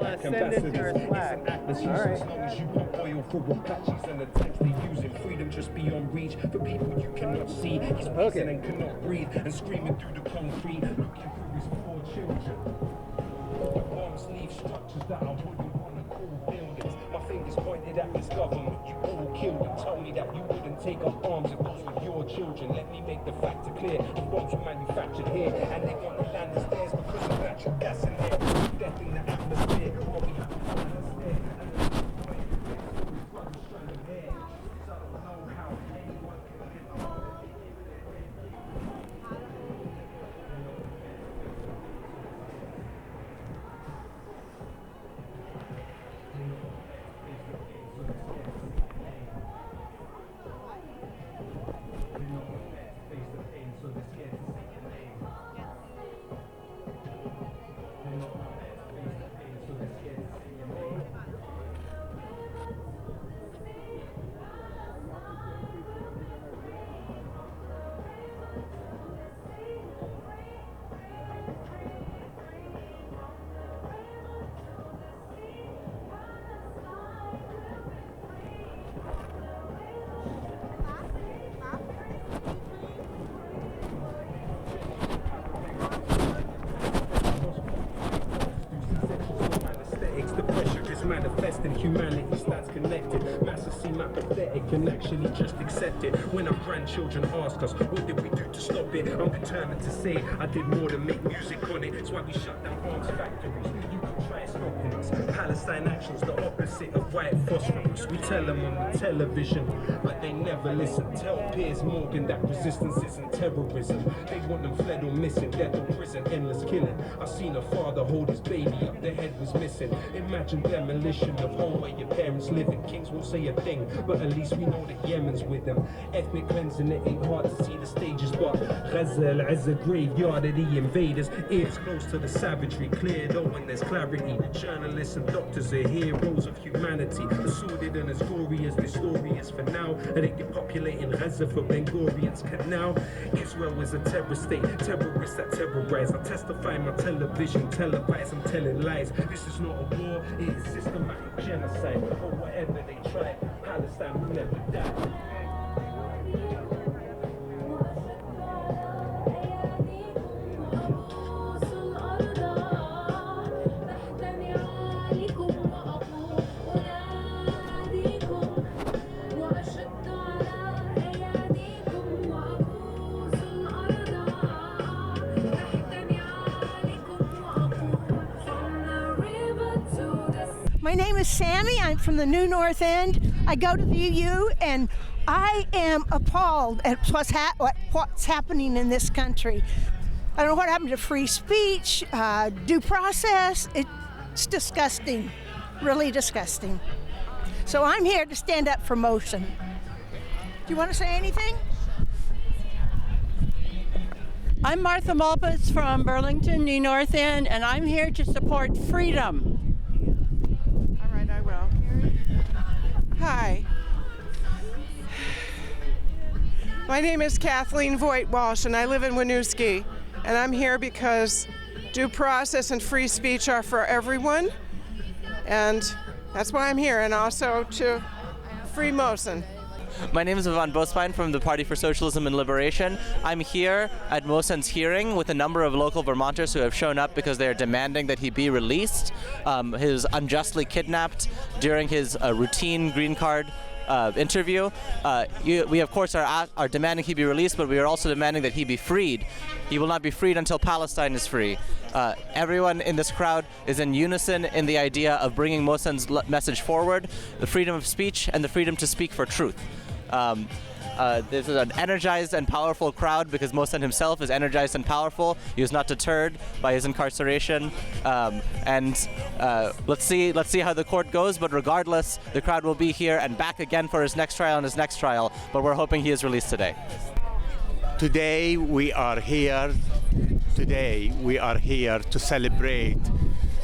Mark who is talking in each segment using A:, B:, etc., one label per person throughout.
A: black ambassadors. It's an act that's useless as long as you pump oil for Apaches and the tanks they using. Freedom just beyond reach for people you cannot see. He's pacing and cannot breathe and screaming through the concrete, looking through his 4 children. The bombs leave structures that I wouldn't want to call buildings. My fingers pointed at this government. You all killed them. Told me that you wouldn't take up arms if those were your children. Let me make the factor clear. The bombs were manufactured here, and they want the land as theirs because of natural gas in there. Death in the atmosphere. What we have to find us there. And the brothers trying to bear. So I don't know how anyone can live on. Manifesting humanity stands connected. Masses seem apathetic and actually just accept it. When our grandchildren ask us, what did we do to stop it? I'm determined to say I did more than make music on it. It's why we shut down arms factories. You can try stopping us. Palestine action's the opposite of white phosphorus. We tell them on the television, but they never listen. Tell Piers Morgan that resistance isn't terrorism. They want them fled or missing, death or prison, endless killing. I seen a father hold his baby up, their head was missing. Imagine demolition of home where your parents live in. Kings won't say a thing, but at least we know that Yemen's with them. Ethnic cleansing, it ain't hard to see the stages, but Gaza, Al-Azza graveyard of the invaders. Ears close to the savagery, cleared out when there's clarity. The journalists and doctors are heroes of humanity, as sordid and as gory as this story is for now. And they depopulating Gaza for Ben-Gurion's canal. Israel is a terror state, terrorists that terrorize. I testify in my television, televised, I'm telling lies. This is not a war, it is systematic genocide. Or whatever they try, Palestine will never die.
B: My name is Sammy. I'm from the New North End. I go to the UU, and I am appalled at what's happening in this country. I don't know what happened to free speech, due process. It's disgusting, really disgusting. So I'm here to stand up for Mohsen. Do you want to say anything?
C: I'm Martha Malpus from Burlington, New North End, and I'm here to support freedom.
D: I will. Hi. My name is Kathleen Voigt Walsh, and I live in Winooski. And I'm here because due process and free speech are for everyone. And that's why I'm here, and also to free Mohsen.
E: My name is Ivan Bospine from the Party for Socialism and Liberation. I'm here at Mohsen's hearing with a number of local Vermonters who have shown up because they are demanding that he be released. He was unjustly kidnapped during his routine green card interview. We of course are demanding he be released, but we are also demanding that he be freed. He will not be freed until Palestine is free. Everyone in this crowd is in unison in the idea of bringing Mohsen's message forward, the freedom of speech and the freedom to speak for truth. This is an energized and powerful crowd because Mohsen himself is energized and powerful. He was not deterred by his incarceration, let's see how the court goes. But regardless, the crowd will be here and back again for his next trial and his next trial. But we're hoping he is released today.
F: Today we are here to celebrate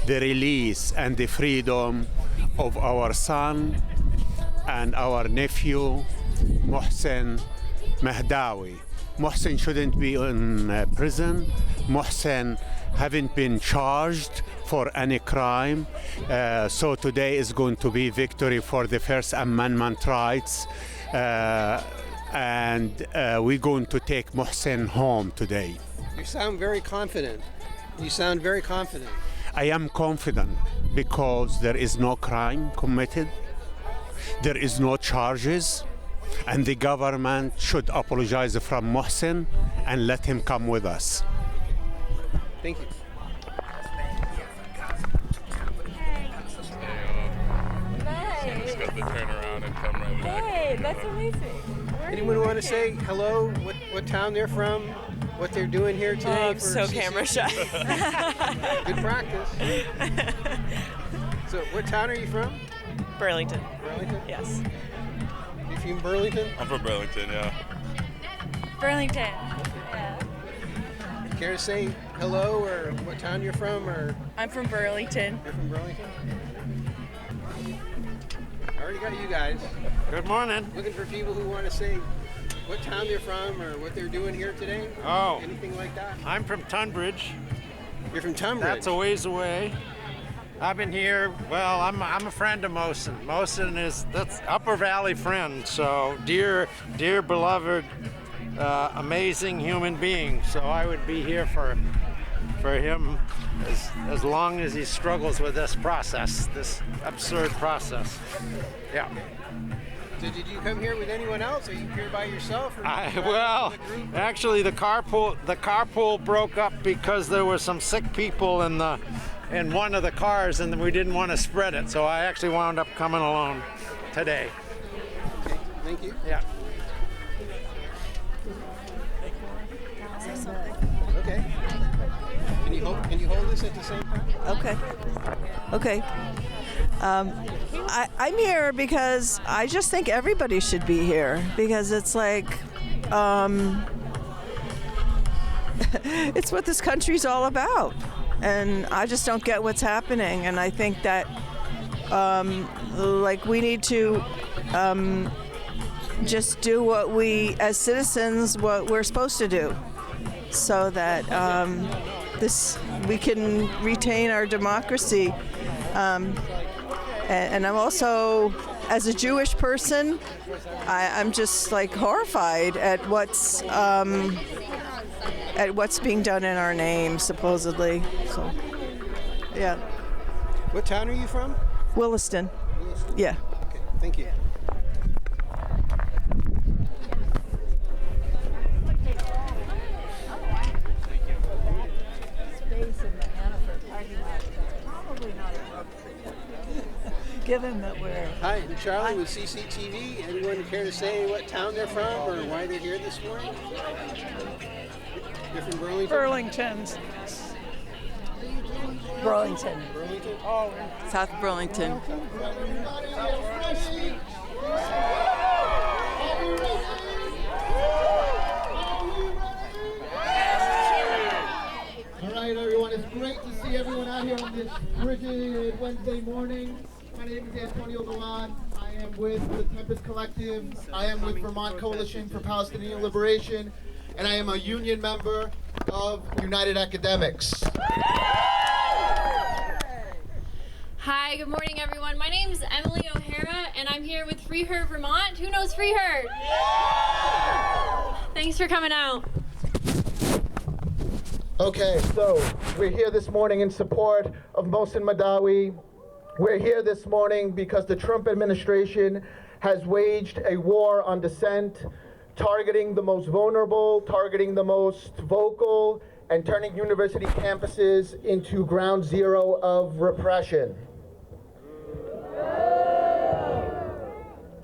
F: the release and the freedom of our son and our nephew, Mohsen Mahdawi. Mohsen shouldn't be in prison. Mohsen haven't been charged for any crime. So today is going to be victory for the First Amendment rights. And we're going to take Mohsen home today.
G: You sound very confident. You sound very confident.
F: I am confident because there is no crime committed, there is no charges, and the government should apologize from Mohsen and let him come with us.
G: Thank you.
H: Just got to turn around and come right back.
I: Hey, that's amazing.
G: Anyone want to say hello? What town they're from? What they're doing here today?
I: I'm so camera shy.
G: Good practice. So, what town are you from?
I: Burlington.
G: Burlington?
I: Yes.
G: You from Burlington?
H: I'm from Burlington, yeah.
I: Burlington. Yeah.
G: Care to say hello or what town you're from? Or
I: I'm from Burlington.
G: you're from Burlington? I already got you guys.
J: Good morning.
G: Looking for people who want to say what town they're from or what they're doing here today.
J: Oh.
G: Anything like that?
J: I'm from Tunbridge.
G: You're from Tunbridge.
J: That's a ways away. I've been here. Well, I'm a friend of Mohsen. Mohsen that's Upper Valley friend. So dear beloved, amazing human being. So I would be here for him as long as he struggles with this process, this absurd process. Yeah.
G: So did you come here with anyone else? Are you here by yourself? Or
J: Well, actually, the carpool broke up because there were some sick people in one of the cars, and we didn't want to spread it. So I actually wound up coming alone today.
G: Okay, thank you.
J: Yeah.
G: Okay. Can you hold this at the same time?
K: Okay. I'm here because I just think everybody should be here because it's like, it's what this country's all about. And I just don't get what's happening. And I think that, we need to just do what we, as citizens, what we're supposed to do so that we can retain our democracy. And I'm also, as a Jewish person, I'm just horrified at what's being done in our name, supposedly. So, yeah.
G: What town are you from?
K: Williston. Yeah.
G: Okay, thank you.
K: Given that we're...
G: Hi, I'm Charlie with CCTV. Anyone care to say what town they're from or why they're here this morning? You're from Burlington?
K: Burlington.
G: Burlington?
K: Oh, South Burlington.
L: All right, everyone. It's great to see everyone out here on this frigid Wednesday morning. My name is Antonio Galan. I am with the Tempest Collective. I am with Vermont Coalition for Palestinian Liberation, and I am a union member of United Academics.
M: Hi, good morning, everyone. My name is Emily O'Hara, and I'm here with Free Her Vermont. Who knows Free Her? Thanks for coming out.
L: Okay, so we're here this morning in support of Mohsen Mahdawi. We're here this morning because the Trump administration has waged a war on dissent, targeting the most vulnerable, targeting the most vocal, and turning university campuses into ground zero of repression.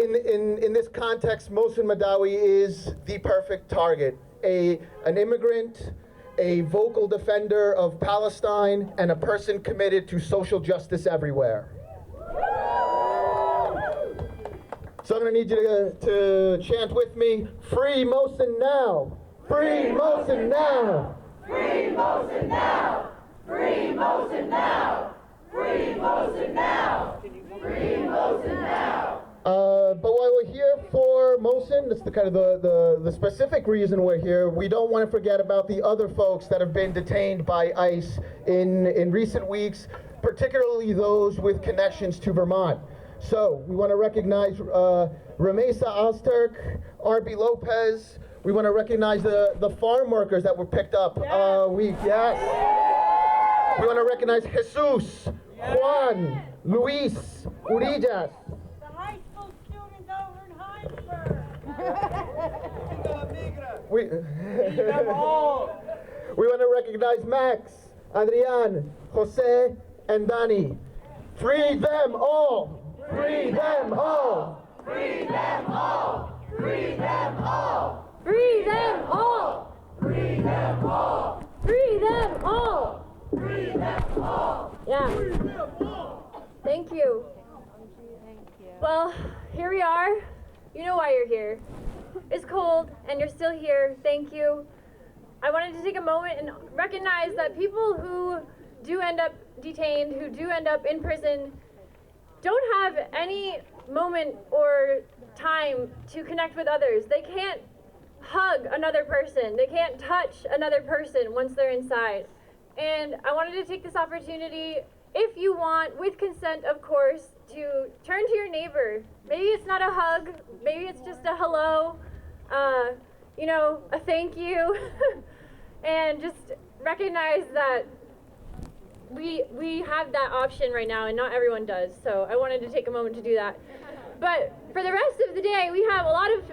L: In this context, Mohsen Mahdawi is the perfect target. An immigrant, a vocal defender of Palestine, and a person committed to social justice everywhere. So I'm going to need you to chant with me, Free Mohsen now! Free Mohsen now!
N: Free Mohsen now! Free Mohsen now! Free Mohsen now! Free Mohsen now!
L: But while we're here for Mohsen, it's the the kind of the specific reason we're here, we don't want to forget about the other folks that have been detained by ICE in recent weeks, particularly those with connections to Vermont. So we want to recognize Ramesa Ozturk, R.B. Lopez. We want to recognize the farm workers that were picked up. Yes. We want to recognize Jesus, Juan, Luis, Urillas.
N: The high school students over in Heinsberg.
L: We want to recognize Max, Adrian, Jose, and Danny. Free them all! Free them all!
N: Free them all! Free them all!
M: Free them all!
N: Free them all!
M: Free them all!
N: Free them all!
M: Yeah.
N: Free them all!
M: Thank you. Well, here we are. You know why you're here. It's cold and you're still here. Thank you. I wanted to take a moment and recognize that people who do end up detained, who do end up in prison, don't have any moment or time to connect with others. They can't hug another person. They can't touch another person once they're inside. And I wanted to take this opportunity, if you want, with consent of course, to turn to your neighbor. Maybe it's not a hug, maybe it's just a hello, you know, a thank you, and just recognize that we have that option right now and not everyone does. So I wanted to take a moment to do that. But for the rest of the day, we have a lot of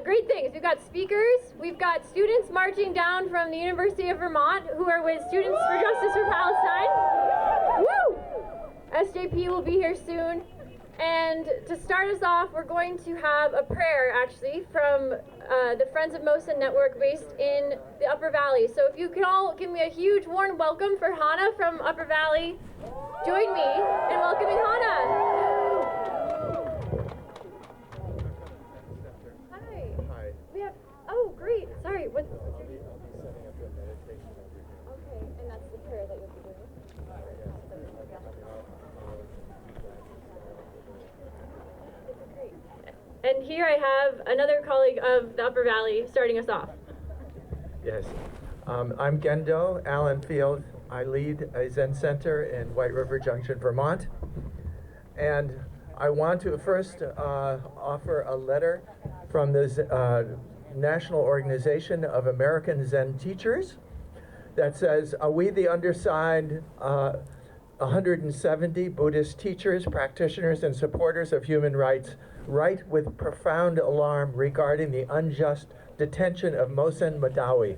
M: great things. We've got speakers, we've got students marching down from the University of Vermont who are with Students for Justice for Palestine. Woo! SJP will be here soon. And to start us off, we're going to have a prayer, actually, from the Friends of Mohsen Network based in the Upper Valley. So if you can all give me a huge warm welcome for Hannah from Upper Valley, join me in welcoming Hannah. Hi. We have, oh, great. Sorry. What? Okay, and that's the prayer that you'll be doing. And here I have another colleague of the Upper Valley starting us off.
O: Yes. I'm Gendo Allen Field. I lead a Zen Center in White River Junction, Vermont. And I want to first offer a letter from the National Organization of American Zen Teachers that says, we the undersigned 170 Buddhist teachers, practitioners, and supporters of human rights write with profound alarm regarding the unjust detention of Mohsen Mahdawi,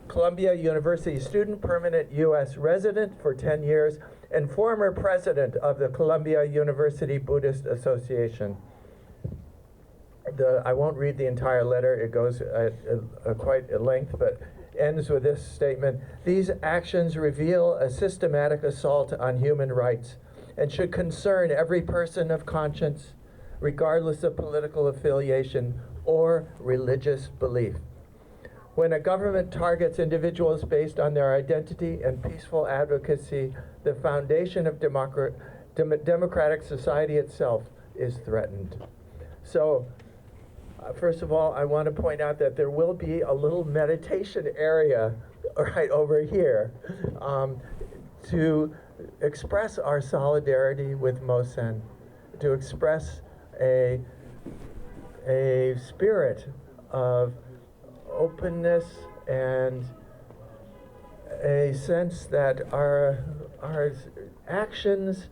O: Columbia University student, permanent U.S. resident for 10 years, and former president of the Columbia University Buddhist Association. I won't read the entire letter, it goes at quite a length, but ends with this statement: these actions reveal a systematic assault on human rights and should concern every person of conscience, regardless of political affiliation or religious belief. When a government targets individuals based on their identity and peaceful advocacy, the foundation of democratic society itself is threatened. So, first of all, I want to point out that there will be a little meditation area right over here to express our solidarity with Mohsen, to express a spirit of openness and a sense that our actions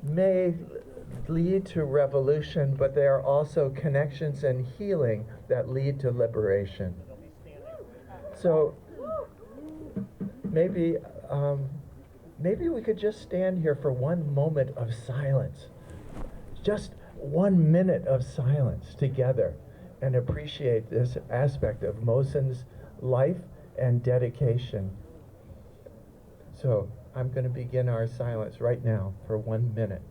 O: may lead to revolution, but they are also connections and healing that lead to liberation. So maybe we could just stand here for one moment of silence, just 1 minute of silence together, and appreciate this aspect of Mohsen's life and dedication. So I'm going to begin our silence right now for 1 minute.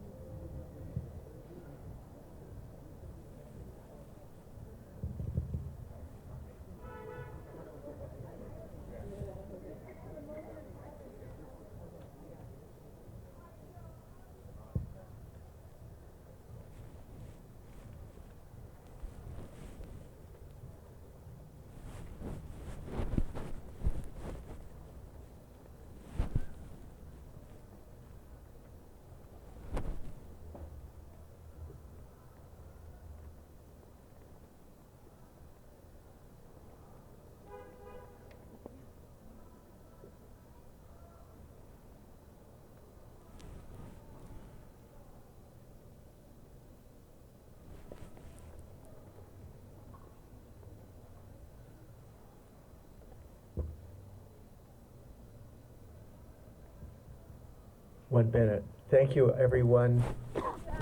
O: 1 minute. Thank you, everyone.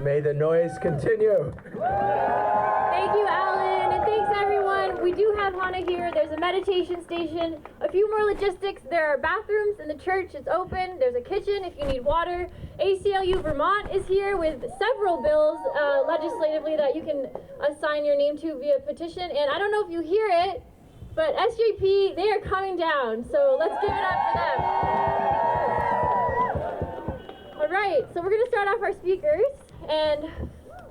O: May the noise continue.
M: Thank you, Alan, and thanks, everyone. We do have Hana here. There's a meditation station. A few more logistics. There are bathrooms in the church. It's open. There's a kitchen if you need water. ACLU Vermont is here with several bills legislatively that you can assign your name to via petition. And I don't know if you hear it, but SJP, they are coming down. So let's give it up for them. All right, so we're going to start off our speakers. And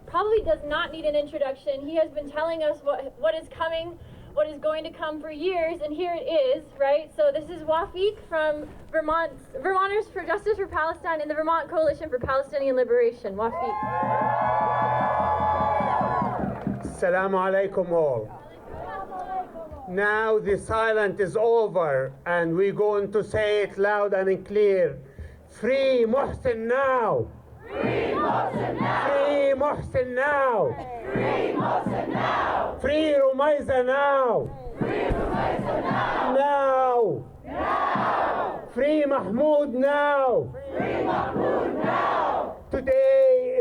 M: probably does not need an introduction. He has been telling us what is coming, what is going to come for years, and here it is, right? So this is Wafiq from Vermonters for Justice for Palestine and the Vermont Coalition for Palestinian Liberation. Wafiq.
P: Assalamu alaikum all. Now the silence is over, and we're going to say it loud and clear. Free Mohsen now!
N: Free Mohsen now!
P: Free Mohsen now!
N: Free Mohsen now!
P: Free Rumaiza now!
N: Free Rumaiza now!
P: Now!
N: Now!
P: Free Mahmoud now!
N: Free Mahmoud now!
P: Today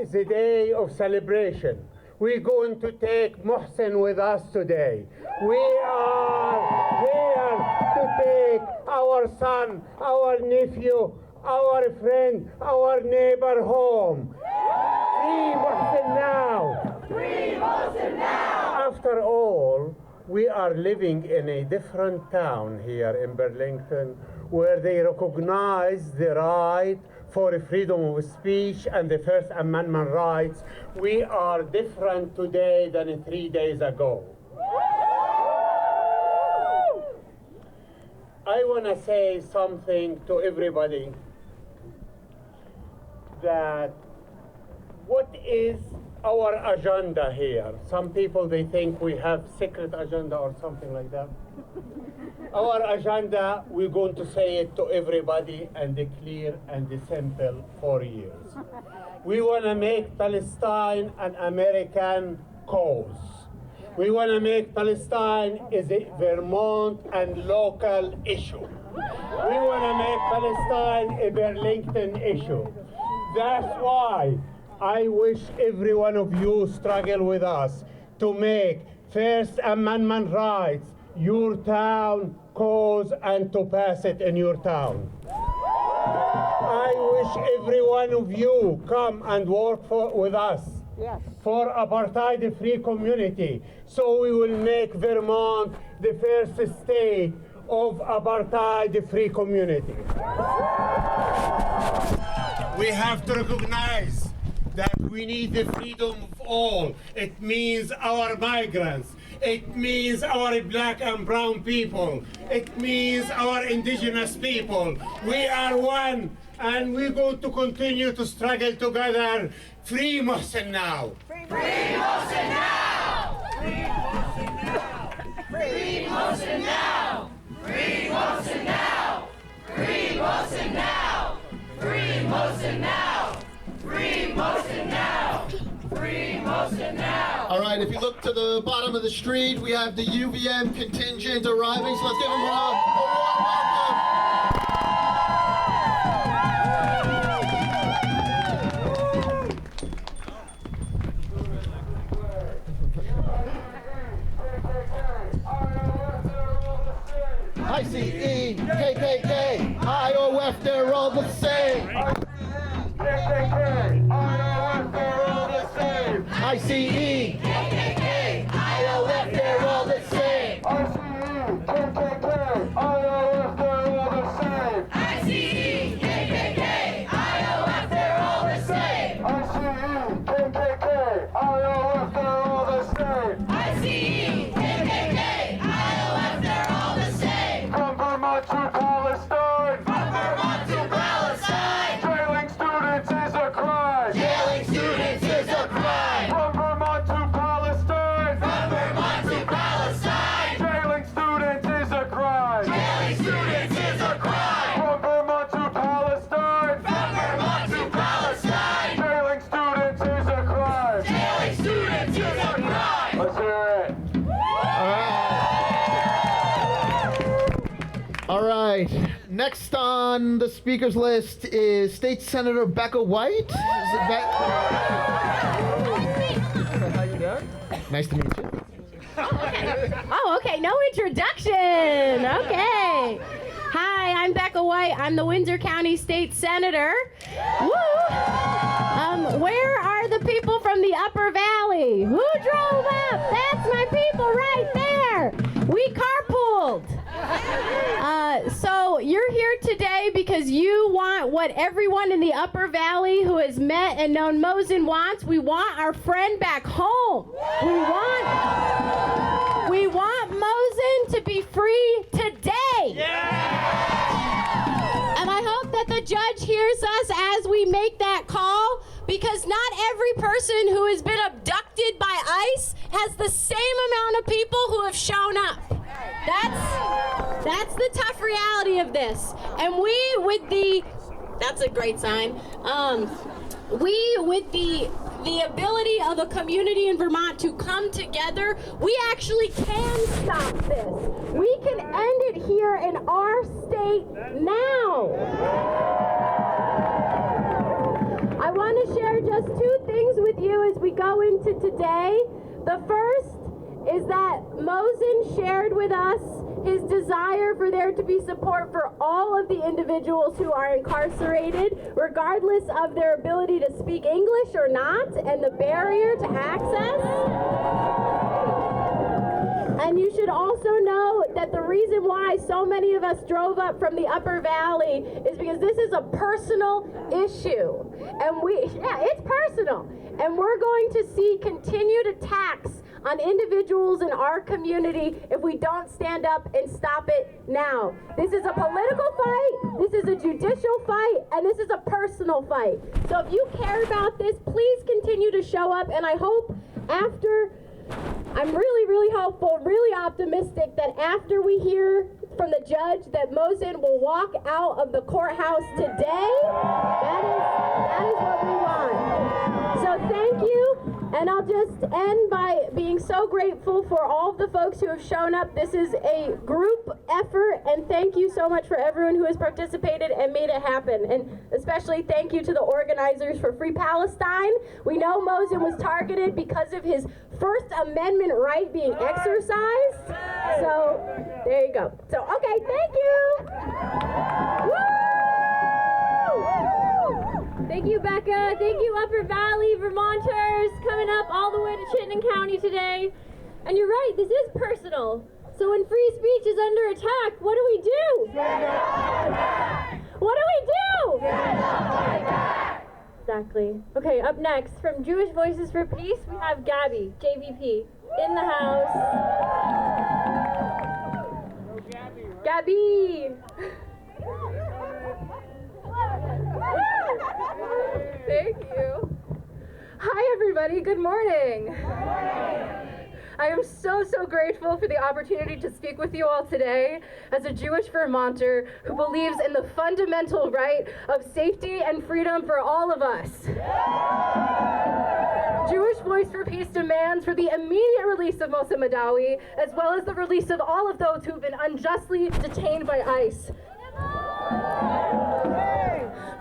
P: is a day of celebration. We're going to take Mohsen with us today. We are here to take our son, our nephew, our friend, our neighbor home. Free Mohsen now!
N: Free Mohsen now!
P: After all, we are living in a different town here in Burlington where they recognize the right for freedom of speech and the First Amendment rights. We are different today than 3 days ago. I want to say something to everybody. That what is our agenda here? Some people, they think we have secret agenda or something like that. Our agenda, we're going to say it to everybody and clear and simple for years. We want to make Palestine an American cause. We want to make Palestine is a Vermont and local issue. We want to make Palestine a Burlington issue. That's why I wish every one of you struggle with us to make First Amendment rights your town cause and to pass it in your town. I wish every one of you come and work with us for apartheid-free community, so we will make Vermont the first state of apartheid-free community. We have to recognize that we need the freedom of all. It means our migrants. It means our black and brown people. It means our indigenous people. We are one, and we're going to continue to struggle together. Free Mohsen now!
N: Free Mohsen now! Free Mohsen now! Free Mohsen now! Free Mohsen now! Free Mohsen now! Free Mohsen now! Free Mohsen now! Free Mohsen now!
Q: All right, if you look to the bottom of the street, we have the UVM contingent arriving, so let's give them a warm welcome. ICE, KKK, IOF, they're all the same.
P: KKK, IOF, they're all the same.
Q: ICE, KKK, IOF, they're all the same.
P: KKK, IOF, they're all the same.
N: ICE, KKK, IOF, they're all the same.
P: KKK, IOF, they're all the same.
N: ICE, KKK, IOF, they're all the same.
P: From Vermont to Palestine.
N: From Vermont to Palestine.
P: Jailing students is a crime.
N: Jailing students is a crime.
P: From Vermont
Q: on the speakers list is State Senator Becca White. How you doing? Nice to meet you.
R: Oh, okay. No introduction. Okay. Hi, I'm Becca White. I'm the Windsor County State Senator. Woo! Where are the people from the Upper Valley? Who drove up? That's my people right there. We carpooled. So you're here today because you want what everyone in the Upper Valley who has met and known Mohsen wants. We want our friend back home. We want Mohsen to be free today. And I hope that the judge hears us as we make that call, because not every person who has been abducted by ICE has the same amount of people who have shown up. That's the tough reality of this. And that's a great sign. With the ability of a community in Vermont to come together, we actually can stop this. We can end it here in our state now. I want to share just two things with you as we go into today. The first is that Mohsen shared with us his desire for there to be support for all of the individuals who are incarcerated, regardless of their ability to speak English or not, and the barrier to access. And you should also know that the reason why so many of us drove up from the Upper Valley is because this is a personal issue. And it's personal. And we're going to see continued attacks on individuals in our community if we don't stand up and stop it now. This is a political fight, this is a judicial fight, and this is a personal fight. So if you care about this, please continue to show up, and I hope I'm really, really hopeful, really optimistic that after we hear from the judge that Mohsen will walk out of the courthouse today. That is what we want. So thank you, and I'll just end by being so grateful for all of the folks who have shown up. This is a group effort, and thank you so much for everyone who has participated and made it happen. And especially thank you to the organizers for Free Palestine. We know Mohsen was targeted because of his First Amendment right being exercised. So there you go. So okay, thank you. Woo!
M: Thank you, Becca. Thank you, Upper Valley Vermonters, coming up all the way to Chittenden County today. And you're right, this is personal. So when free speech is under attack, what do we do? What do we do? Exactly. Okay, up next, from Jewish Voices for Peace, we have Gabby, JVP, in the house. Gabby!
S: Thank you. Hi, everybody. Good morning. I am so grateful for the opportunity to speak with you all today as a Jewish Vermonter who believes in the fundamental right of safety and freedom for all of us. Jewish Voice for Peace demands for the immediate release of Mohsen Mahdawi, as well as the release of all of those who have been unjustly detained by ICE.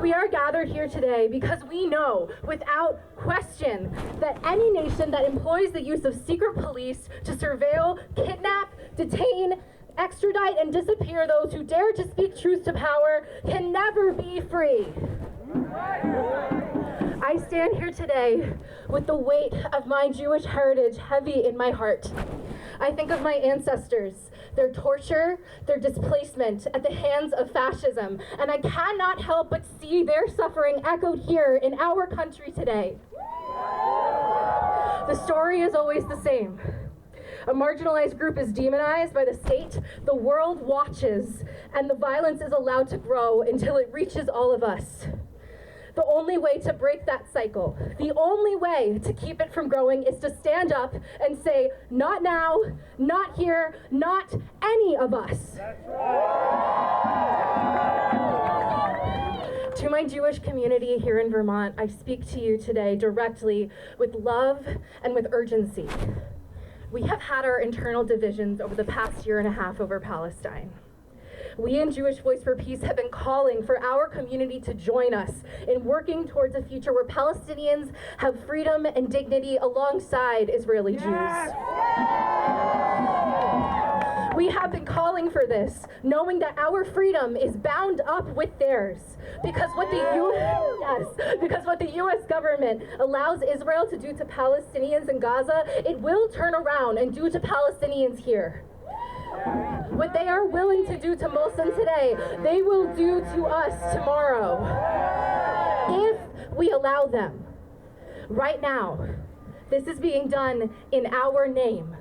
S: We are gathered here today because we know, without question, that any nation that employs the use of secret police to surveil, kidnap, detain, extradite, and disappear those who dare to speak truth to power can never be free. I stand here today with the weight of my Jewish heritage heavy in my heart. I think of my ancestors, their torture, their displacement at the hands of fascism, and I cannot help but see their suffering echoed here in our country today. The story is always the same. A marginalized group is demonized by the state, the world watches, and the violence is allowed to grow until it reaches all of us. The only way to break that cycle, the only way to keep it from growing is to stand up and say, not now, not here, not any of us. That's right. To my Jewish community here in Vermont, I speak to you today directly with love and with urgency. We have had our internal divisions over the past year and a half over Palestine. We in Jewish Voice for Peace have been calling for our community to join us in working towards a future where Palestinians have freedom and dignity alongside Israeli Jews. We have been calling for this, knowing that our freedom is bound up with theirs. Because what the U.S. government allows Israel to do to Palestinians in Gaza, it will turn around and do to Palestinians here. What they are willing to do to Mohsen today, they will do to us tomorrow, if we allow them. Right now, this is being done in our name.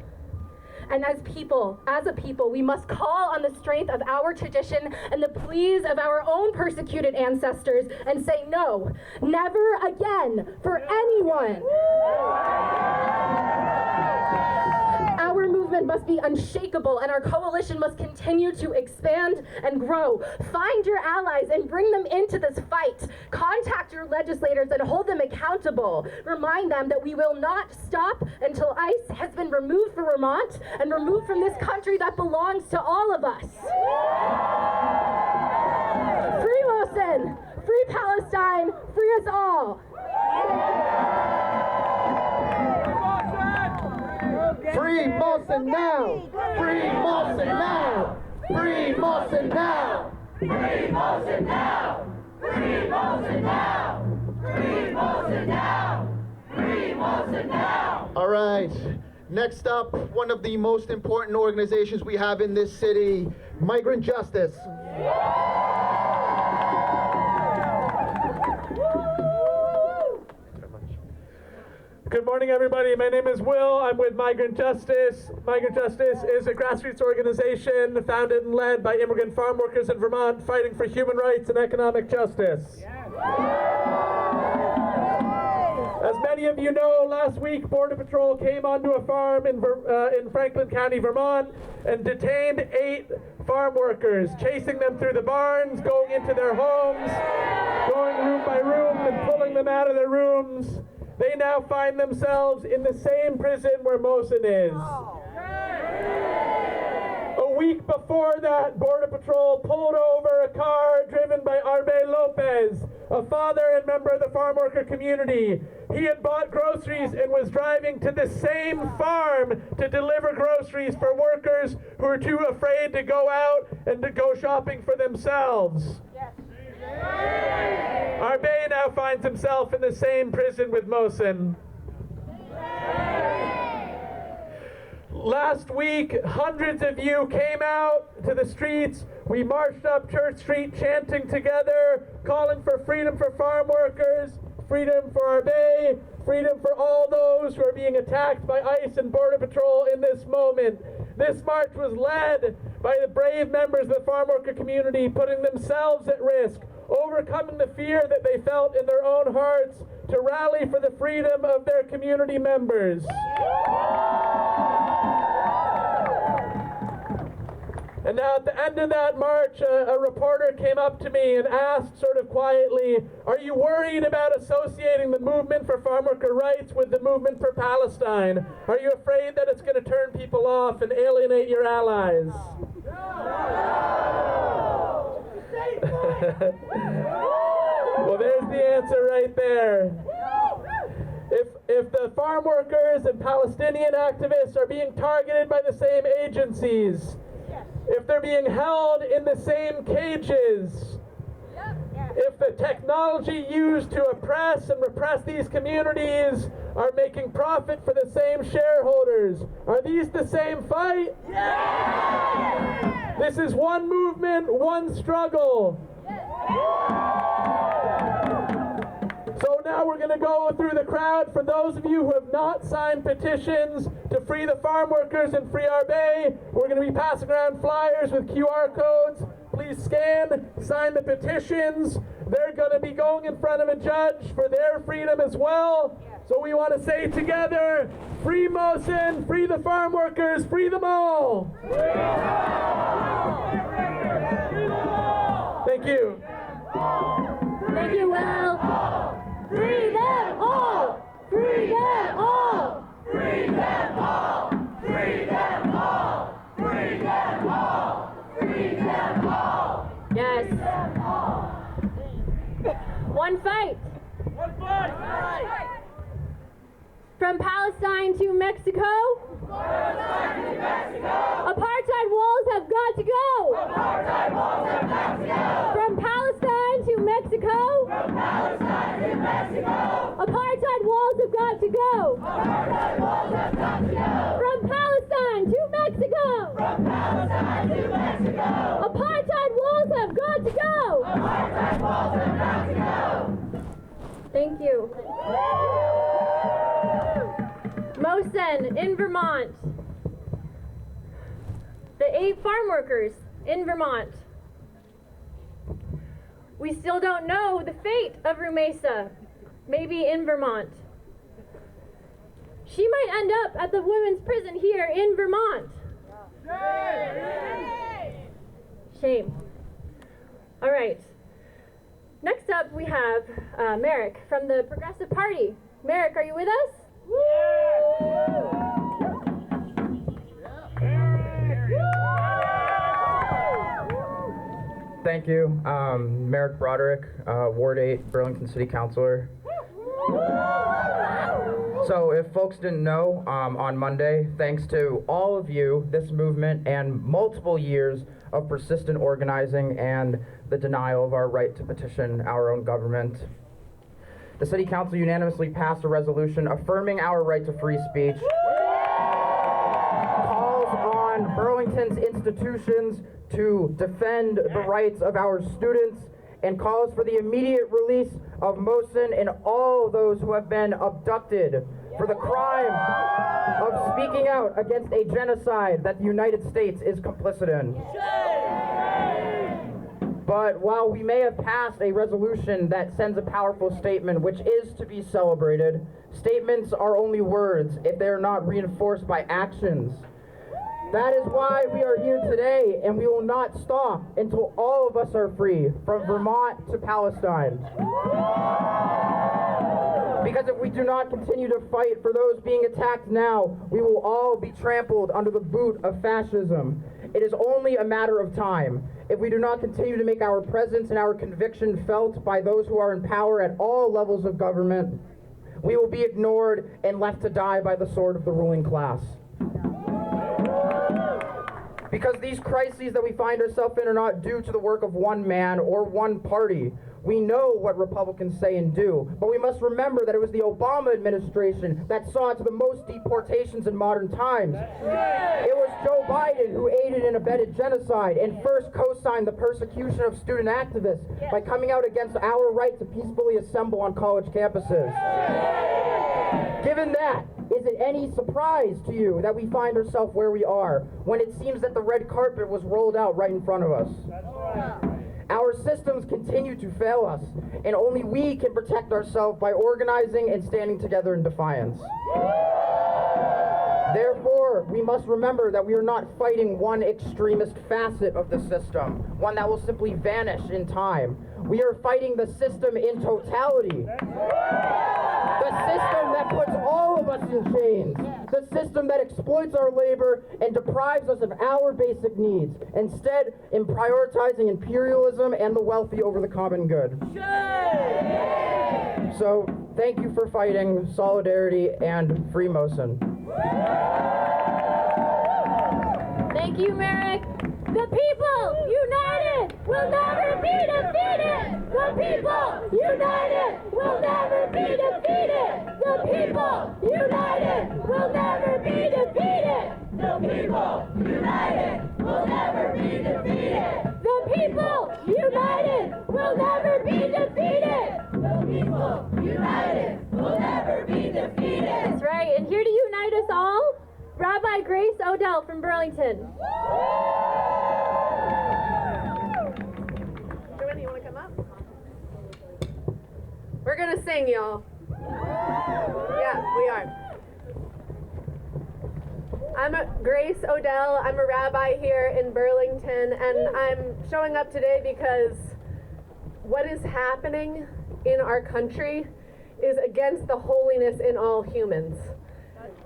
S: And as a people, we must call on the strength of our tradition and the pleas of our own persecuted ancestors and say no, never again for anyone. Our movement must be unshakable and our coalition must continue to expand and grow. Find your allies and bring them into this fight. Contact your legislators and hold them accountable. Remind them that we will not stop until ICE has been removed from Vermont and removed from this country that belongs to all of us. Free Mohsen, free Palestine, free us all.
L: Free Mohsen now! Free Mohsen now! Free Mohsen now!
N: Free Mohsen now! Free Mohsen now! Free Mohsen now! Free Mohsen now!
L: All right. Next up, one of the most important organizations we have in this city, Migrant Justice.
T: Good morning, everybody. My name is Will. I'm with Migrant Justice. Migrant Justice is a grassroots organization founded and led by immigrant farm workers in Vermont fighting for human rights and economic justice. As many of you know, last week Border Patrol came onto a farm in Franklin County, Vermont, and detained 8 farm workers, chasing them through the barns, going into their homes, going room by room and pulling them out of their rooms. They now find themselves in the same prison where Mohsen is. A week before that, Border Patrol pulled over a car driven by Arbe Lopez, a father and member of the farm worker community. He had bought groceries and was driving to the same farm to deliver groceries for workers who are too afraid to go out and to go shopping for themselves. Arbe now finds himself in the same prison with Mohsen. Last week, hundreds of you came out to the streets. We marched up Church Street chanting together, calling for freedom for farm workers, freedom for Arbe, freedom for all those who are being attacked by ICE and Border Patrol in this moment. This march was led by the brave members of the farm worker community, putting themselves at risk, overcoming the fear that they felt in their own hearts to rally for the freedom of their community members. And now at the end of that march, a reporter came up to me and asked sort of quietly, "Are you worried about associating the movement for farm worker rights with the movement for Palestine? Are you afraid that it's going to turn people off and alienate your allies?" Well, there's the answer right there. If the farm workers and Palestinian activists are being targeted by the same agencies, if they're being held in the same cages, if the technology used to oppress and repress these communities are making profit for the same shareholders, are these the same fight? This is one movement, one struggle. So now we're going to go through the crowd. For those of you who have not signed petitions to free the farm workers and free Arbe, we're going to be passing around flyers with QR codes. Please scan, sign the petitions. They're going to be going in front of a judge for their freedom as well. So we want to say together, free Mohsen, free the farm workers, free them all. Thank you.
N: Thank you, Will. Free them all! Free them all! Free them all! Free them all! Free them all! Free them all!
M: Palestine to Mexico. Apartheid walls have got to go.
N: Apartheid walls have got to go.
M: From Palestine to Mexico.
N: From Palestine to Mexico.
M: Apartheid walls have got to go.
N: Apartheid walls have got to go.
M: From Palestine to Mexico.
N: From Palestine to Mexico.
M: Apartheid walls have got to go.
N: Apartheid walls have got to go.
M: Thank you. Mohsen in Vermont. The 8 farm workers in Vermont. We still don't know the fate of Rumesa, maybe in Vermont. She might end up at the women's prison here in Vermont. Shame. All right. Next up, we have Merrick from the Progressive Party. Merrick, are you with us?
U: Thank you. Merrick Broderick, Ward 8, Burlington City Councilor. So if folks didn't know, on Monday, thanks to all of you, this movement, and multiple years of persistent organizing and the denial of our right to petition our own government, the City Council unanimously passed a resolution affirming our right to free speech, calls on Burlington's institutions to defend the rights of our students, and calls for the immediate release of Mohsen and all those who have been abducted for the crime of speaking out against a genocide that the United States is complicit in. But while we may have passed a resolution that sends a powerful statement, which is to be celebrated, statements are only words if they are not reinforced by actions. That is why we are here today, and we will not stop until all of us are free, from Vermont to Palestine. Because if we do not continue to fight for those being attacked now, we will all be trampled under the boot of fascism. It is only a matter of time. If we do not continue to make our presence and our conviction felt by those who are in power at all levels of government, we will be ignored and left to die by the sword of the ruling class. Because these crises that we find ourselves in are not due to the work of one man or one party. We know what Republicans say and do, but we must remember that it was the Obama administration that saw to the most deportations in modern times. It was Joe Biden who aided and abetted genocide and first co-signed the persecution of student activists by coming out against our right to peacefully assemble on college campuses. Given that, is it any surprise to you that we find ourselves where we are when it seems that the red carpet was rolled out right in front of us? Our systems continue to fail us, and only we can protect ourselves by organizing and standing together in defiance. Therefore, we must remember that we are not fighting one extremist facet of the system, one that will simply vanish in time. We are fighting the system in totality. The system that puts all of us in chains. The system that exploits our labor and deprives us of our basic needs, instead in prioritizing imperialism and the wealthy over the common good. So, thank you for fighting, solidarity, and free Mohsen.
M: Thank you, Merrick. The people united will never be defeated. The people united will never be defeated. The people united will never be defeated.
N: The people united will never be defeated.
M: The people united will never be defeated.
N: The people united will never be defeated.
M: That's right. And here to unite us all, Rabbi Grace Odell from Burlington.
V: Joanna, you want to come up? We're going to sing, y'all. Yeah, we are. I'm Grace Odell. I'm a rabbi here in Burlington, and I'm showing up today because what is happening in our country is against the holiness in all humans.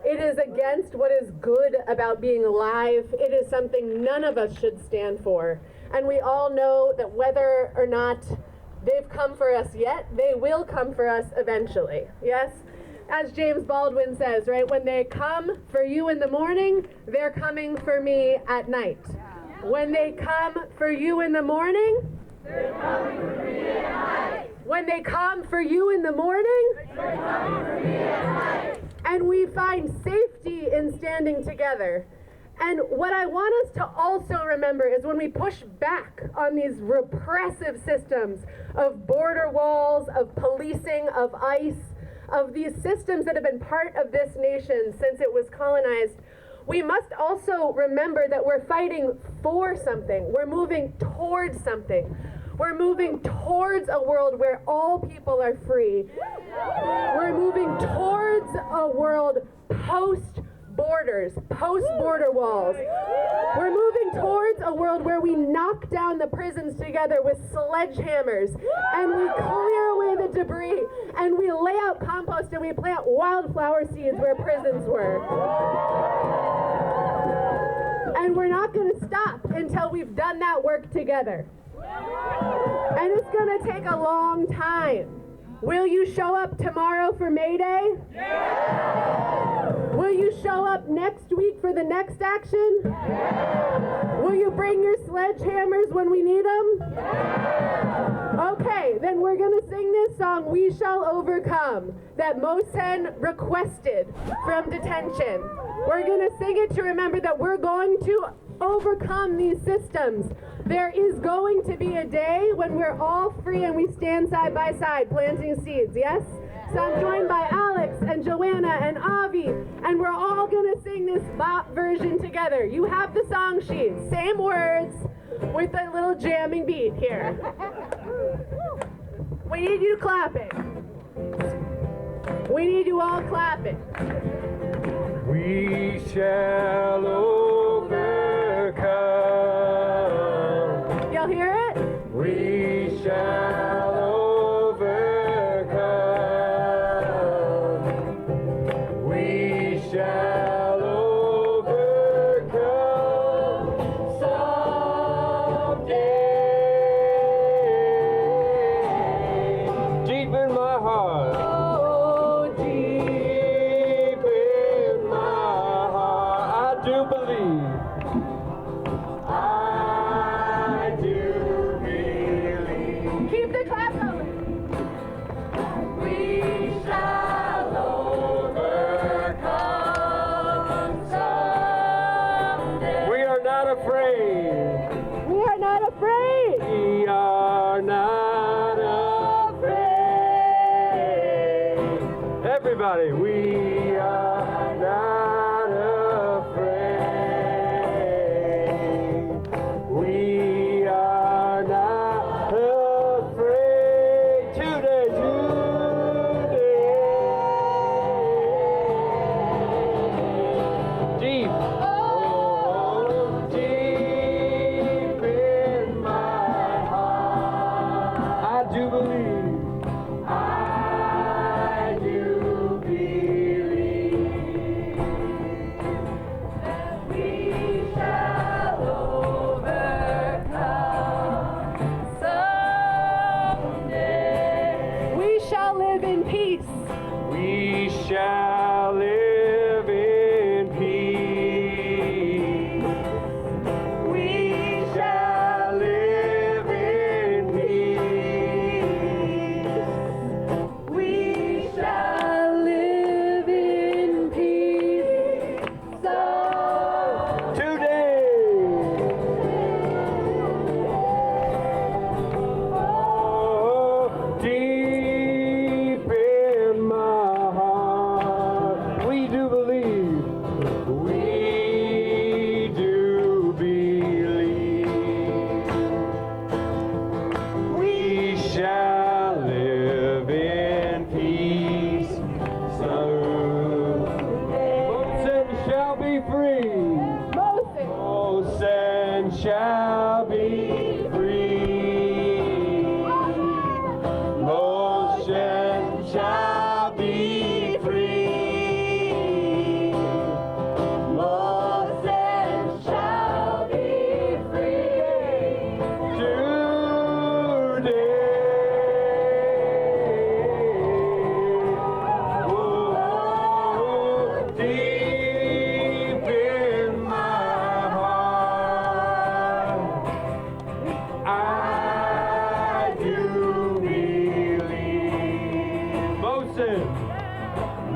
V: It is against what is good about being alive. It is something none of us should stand for. And we all know that whether or not they've come for us yet, they will come for us eventually. Yes? as James Baldwin says, right? When they come for you in the morning, they're coming for me at night. When they come for you in the morning, they're coming for me at night. When they come for you in the morning, they're coming for me at night. And we find safety in standing together. And what I want us to also remember is when we push back on these repressive systems of border walls, of policing, of ICE, of these systems that have been part of this nation since it was colonized, we must also remember that we're fighting for something. We're moving towards something. We're moving towards a world where all people are free. We're moving towards a world post-borders, post-border walls. We're moving towards a world where we knock down the prisons together with sledgehammers, and we clear away the debris, and we lay out compost, and we plant wildflower seeds where prisons were. And we're not going to stop until we've done that work together. And it's going to take a long time. Will you show up tomorrow for May Day? Yeah! Will you show up next week for the next action? Yeah! Will you bring your sledgehammers when we need them? Yeah! Okay, then we're going to sing this song, We Shall Overcome, that Mohsen requested from detention. We're going to sing it to remember that we're going to overcome these systems. There is going to be a day when we're all free and we stand side by side planting seeds, yes? So I'm joined by Alex and Joanna and Avi, and we're all going to sing this bop version together. You have the song sheets, same words, with a little jamming beat here. We need you clapping. We need you all clapping.
T: We shall overcome.
V: Y'all hear it?
T: We shall overcome. We shall overcome someday. Deep in my heart. Oh, deep in my heart. I do believe.
V: Keep the clap going. We shall overcome someday.
T: We are not afraid.
V: We are not afraid.
T: We are not afraid. Everybody, we are not afraid. We are not afraid today. Deep. Oh, deep in my heart. I do believe. I do believe that we shall overcome someday.
V: We shall live in peace.
T: We shall live in peace. We shall live in peace. We shall live in peace. So today. Oh, deep in my heart.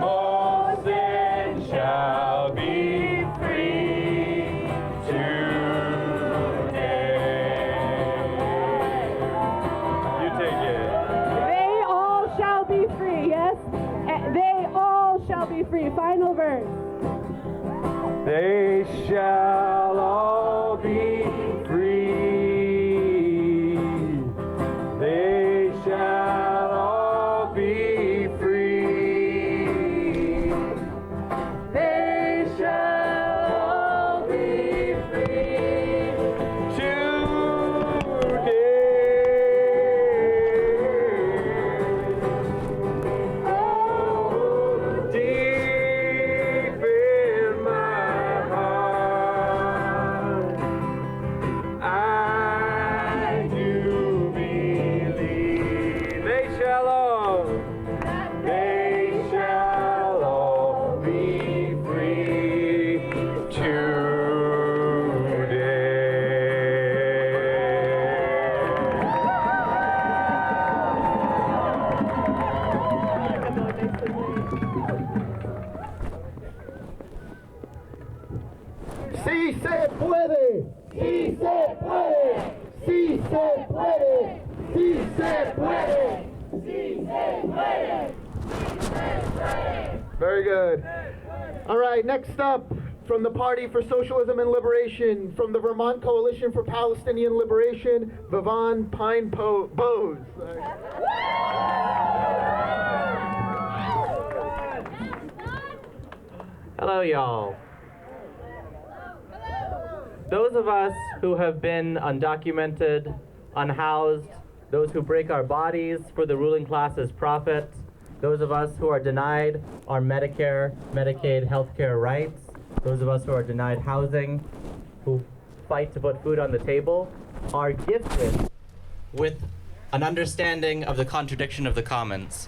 N: Mohsen shall be free today.
T: You take it.
R: They all shall be free, yes? They all shall be free. Final verse.
T: They shall all be free. They shall all be free. They shall all be free today. Oh, deep in my heart, I do believe they shall all be free
L: Sí se puede, sí se puede, sí se puede, sí se puede, sí se puede, Very good. All right, next up, from the Party for Socialism and Liberation, from the Vermont Coalition for Palestinian Liberation, Vivan Bose.
E: Hello, y'all. Those of us who have been undocumented, unhoused, those who break our bodies for the ruling class's profit, those of us who are denied our Medicare, Medicaid, healthcare rights, those of us who are denied housing, who fight to put food on the table, are gifted with an understanding of the contradiction of the commons.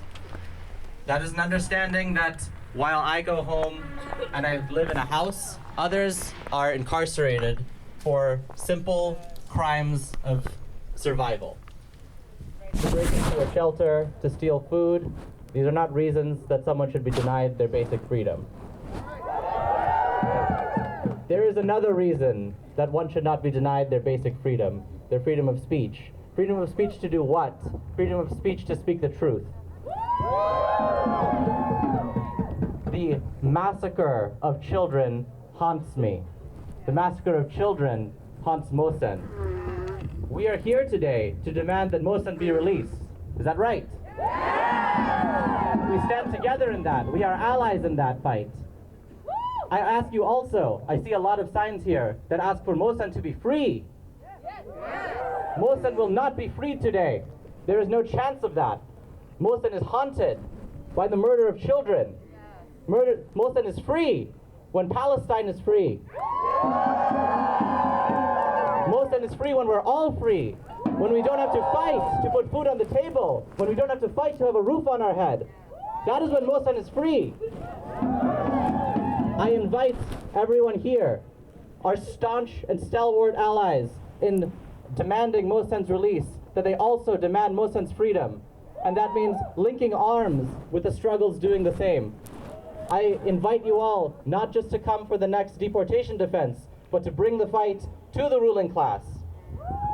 E: That is an understanding that while I go home and I live in a house, others are incarcerated for simple crimes of survival. To break into a shelter, to steal food, these are not reasons that someone should be denied their basic freedom. There is another reason that one should not be denied their basic freedom, their freedom of speech. Freedom of speech to do what? Freedom of speech to speak the truth. The massacre of children haunts me. The massacre of children haunts Mohsen. We are here today to demand that Mohsen be released. Is that right? We stand together in that. We are allies in that fight. I ask you also, I see a lot of signs here that ask for Mohsen to be free. Mohsen will not be freed today. There is no chance of that. Mohsen is haunted by the murder of children. Mohsen is free when Palestine is free. Mohsen is free when we're all free. When we don't have to fight to put food on the table. When we don't have to fight to have a roof on our head. That is when Mohsen is free. I invite everyone here, our staunch and stalwart allies in demanding Mohsen's release, that they also demand Mohsen's freedom. And that means linking arms with the struggles doing the same. I invite you all not just to come for the next deportation defense, but to bring the fight to the ruling class.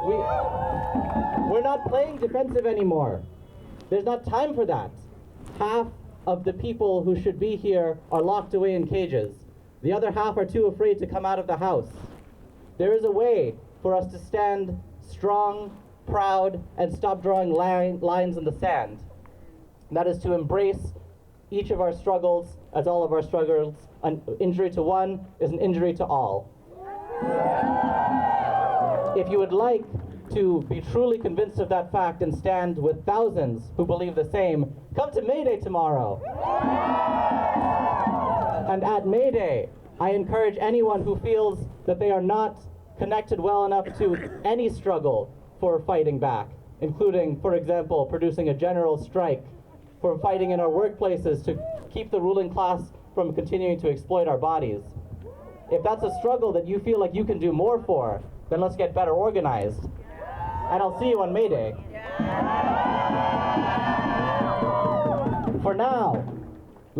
E: We're not playing defensive anymore. There's not time for that. Half of the people who should be here are locked away in cages. The other half are too afraid to come out of the house. There is a way for us to stand strong, proud, and stop drawing lines in the sand. And that is to embrace each of our struggles as all of our struggles. An injury to one is an injury to all. If you would like to be truly convinced of that fact and stand with thousands who believe the same, come to May Day tomorrow. And at May Day, I encourage anyone who feels that they are not connected well enough to any struggle for fighting back, including, for example, producing a general strike, for fighting in our workplaces to keep the ruling class from continuing to exploit our bodies. If that's a struggle that you feel like you can do more for, then let's get better organized. And I'll see you on May Day. For now,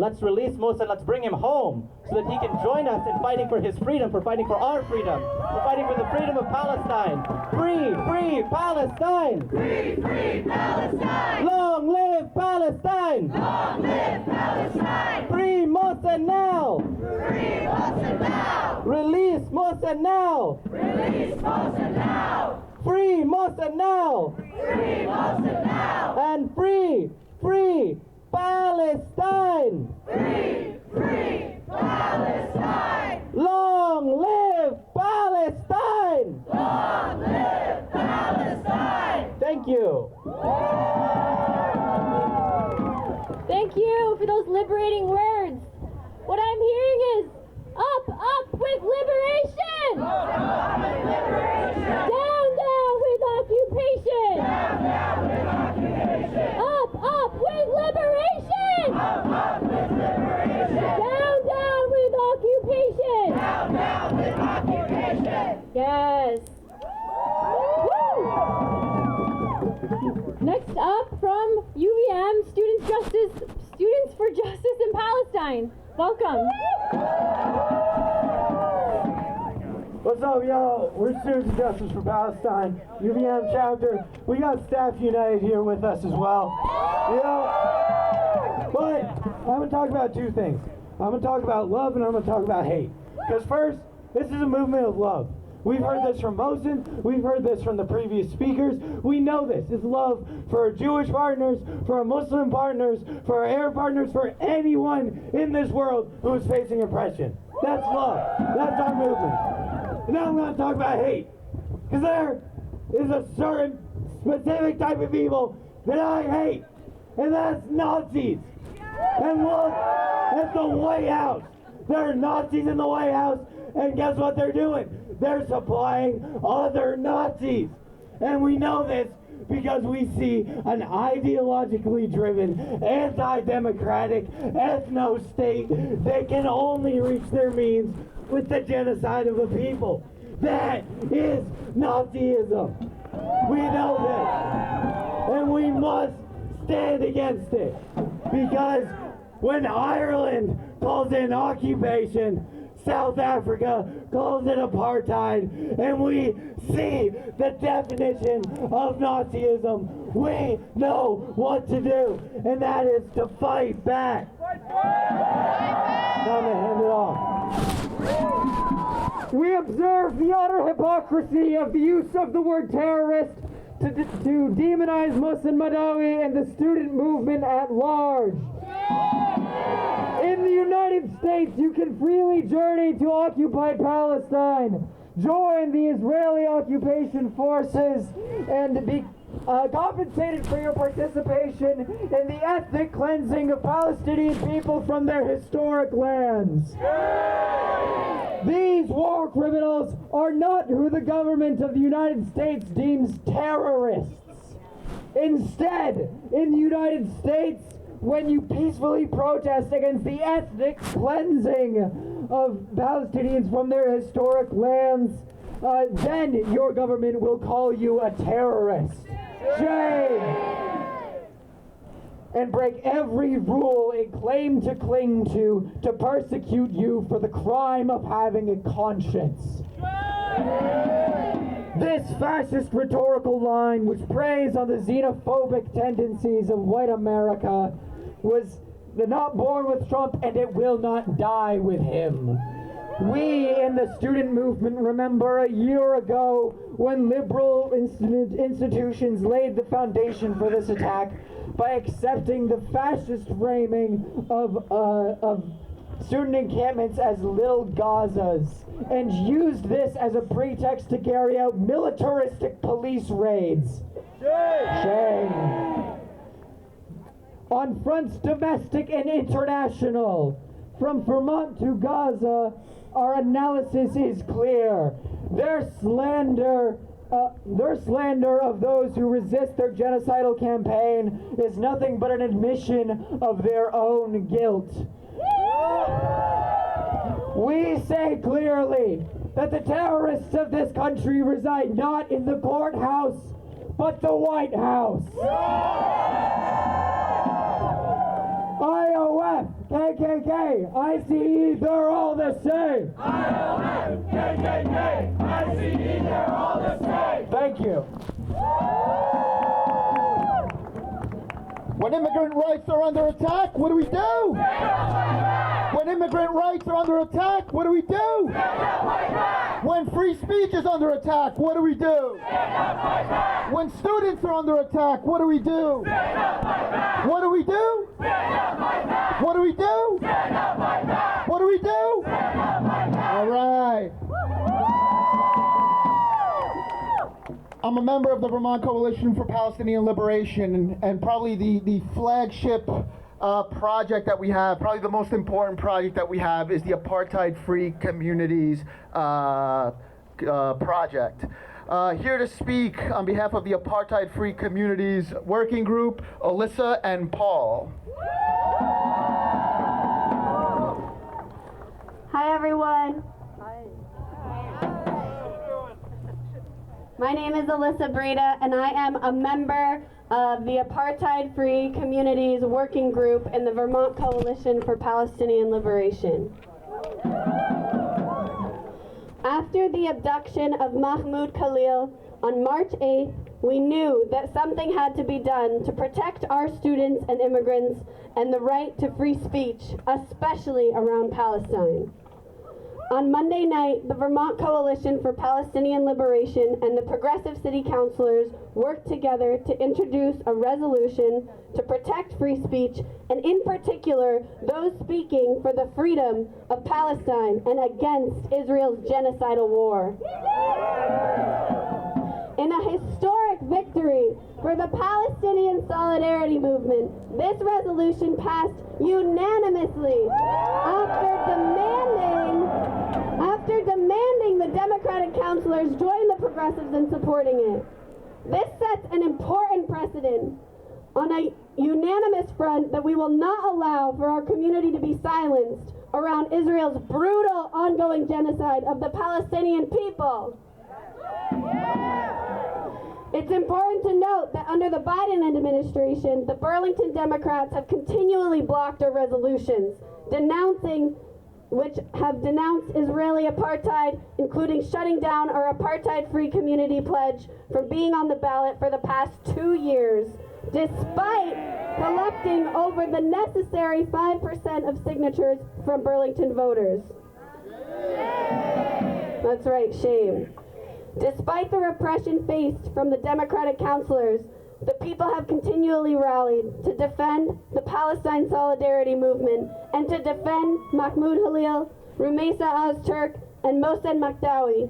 A: Let's release Mohsen, let's bring him home so that he can join us in fighting for his freedom, for fighting for our freedom, for fighting for the freedom of Palestine. Free, free Palestine!
N: Free, free Palestine!
A: Long live Palestine!
N: Long live Palestine!
A: Free Mohsen now!
N: Free Mohsen now!
A: Release Mohsen now!
N: Release Mohsen now!
A: Free Mohsen now!
N: Free Mohsen now!
A: And free, free Palestine!
N: Free, free Palestine!
A: Long live Palestine!
N: Long live Palestine!
A: Thank you.
M: Thank you for those liberating words. What I'm hearing is up with liberation!
N: Up with liberation!
M: Down with occupation!
N: Down with occupation!
M: Up with liberation!
N: Up with liberation!
M: Down with occupation!
N: Down with occupation!
M: Yes. Woo! Next up from UVM, Students for Justice in Palestine. Welcome.
T: What's up, y'all? We're Students of Justice for Palestine, UVM chapter. We got Staff United here with us as well. But I'm going to talk about two things. I'm going to talk about love and I'm going to talk about hate. Because first, this is a movement of love. We've heard this from Mohsen. We've heard this from the previous speakers. We know this. It's love for our Jewish partners, for our Muslim partners, for our Arab partners, for anyone in this world who is facing oppression. That's love. That's our movement. And now I'm going to talk about hate. Because there is a certain specific type of people that I hate. And that's Nazis. And look at the White House. There are Nazis in the White House. And guess what they're doing? They're supplying other Nazis. And we know this because we see an ideologically driven, anti-democratic ethno-state that can only reach their means with the genocide of a people. That is Nazism. We know this. And we must stand against it. Because when Ireland calls it occupation, South Africa calls it apartheid, and we see the definition of Nazism. We know what to do, and that is to fight back. Now I'm going to hand it off.
B: We observe the utter hypocrisy of the use of the word terrorist to demonize Mohsen Mahdawi and the student movement at large. In the United States, you can freely journey to occupied Palestine, join the Israeli occupation forces, and be compensated for your participation in the ethnic cleansing of Palestinian people from their historic lands. These war criminals are not who the government of the United States deems terrorists. Instead, in the United States, when you peacefully protest against the ethnic cleansing of Palestinians from their historic lands, then your government will call you a terrorist. Shame! And break every rule it claimed to cling to persecute you for the crime of having a conscience. This fascist rhetorical line, which preys on the xenophobic tendencies of white America, was not born with Trump, and it will not die with him. We in the student movement remember a year ago when liberal institutions laid the foundation for this attack by accepting the fascist framing of student encampments as little Gazas, and used this as a pretext to carry out militaristic police raids. Shame. On fronts domestic and international, from Vermont to Gaza, our analysis is clear. Their slander of those who resist their genocidal campaign is nothing but an admission of their own guilt. We say clearly that the terrorists of this country reside not in the courthouse, but the White House. IOF KKK, ICE, they're all the same.
N: IOM, KKK, ICE, they're all the same.
B: Thank you.
Q: When immigrant rights are under attack, what do we do? When immigrant rights are under attack, what do we do? When free speech is under attack, what do we do? When students are under attack, what do we do? What do we do? What do we do? What do we do? All right. I'm a member of the Vermont Coalition for Palestinian Liberation, and probably the flagship project that we have, probably the most important project that we have, is the Apartheid-Free Communities project. Here to speak on behalf of the Apartheid-Free Communities Working Group, Alyssa and Paul.
R: Hi everyone. My name is Alyssa Breda, and I am a member of the Apartheid-Free Communities Working Group in the Vermont Coalition for Palestinian Liberation. After the abduction of Mahmoud Khalil on March 8th, we knew that something had to be done to protect our students and immigrants and the right to free speech, especially around Palestine. On Monday night, the Vermont Coalition for Palestinian Liberation and the progressive city councilors worked together to introduce a resolution to protect free speech, and in particular, those speaking for the freedom of Palestine and against Israel's genocidal war. In a historic victory for the Palestinian Solidarity Movement, this resolution passed unanimously after demanding the Democratic councilors join the progressives in supporting it. This sets an important precedent on a unanimous front that we will not allow for our community to be silenced around Israel's brutal ongoing genocide of the Palestinian people. It's important to note that under the Biden administration, the Burlington Democrats have continually blocked our resolutions, which have denounced Israeli apartheid, including shutting down our apartheid-free community pledge from being on the ballot for the past 2 years, despite collecting over the necessary 5% of signatures from Burlington voters. That's right, shame. Despite the repression faced from the Democratic councilors, the people have continually rallied to defend the Palestine Solidarity Movement and to defend Mahmoud Khalil, Rumeisa Ozturk, and Mohsen Mahdawi,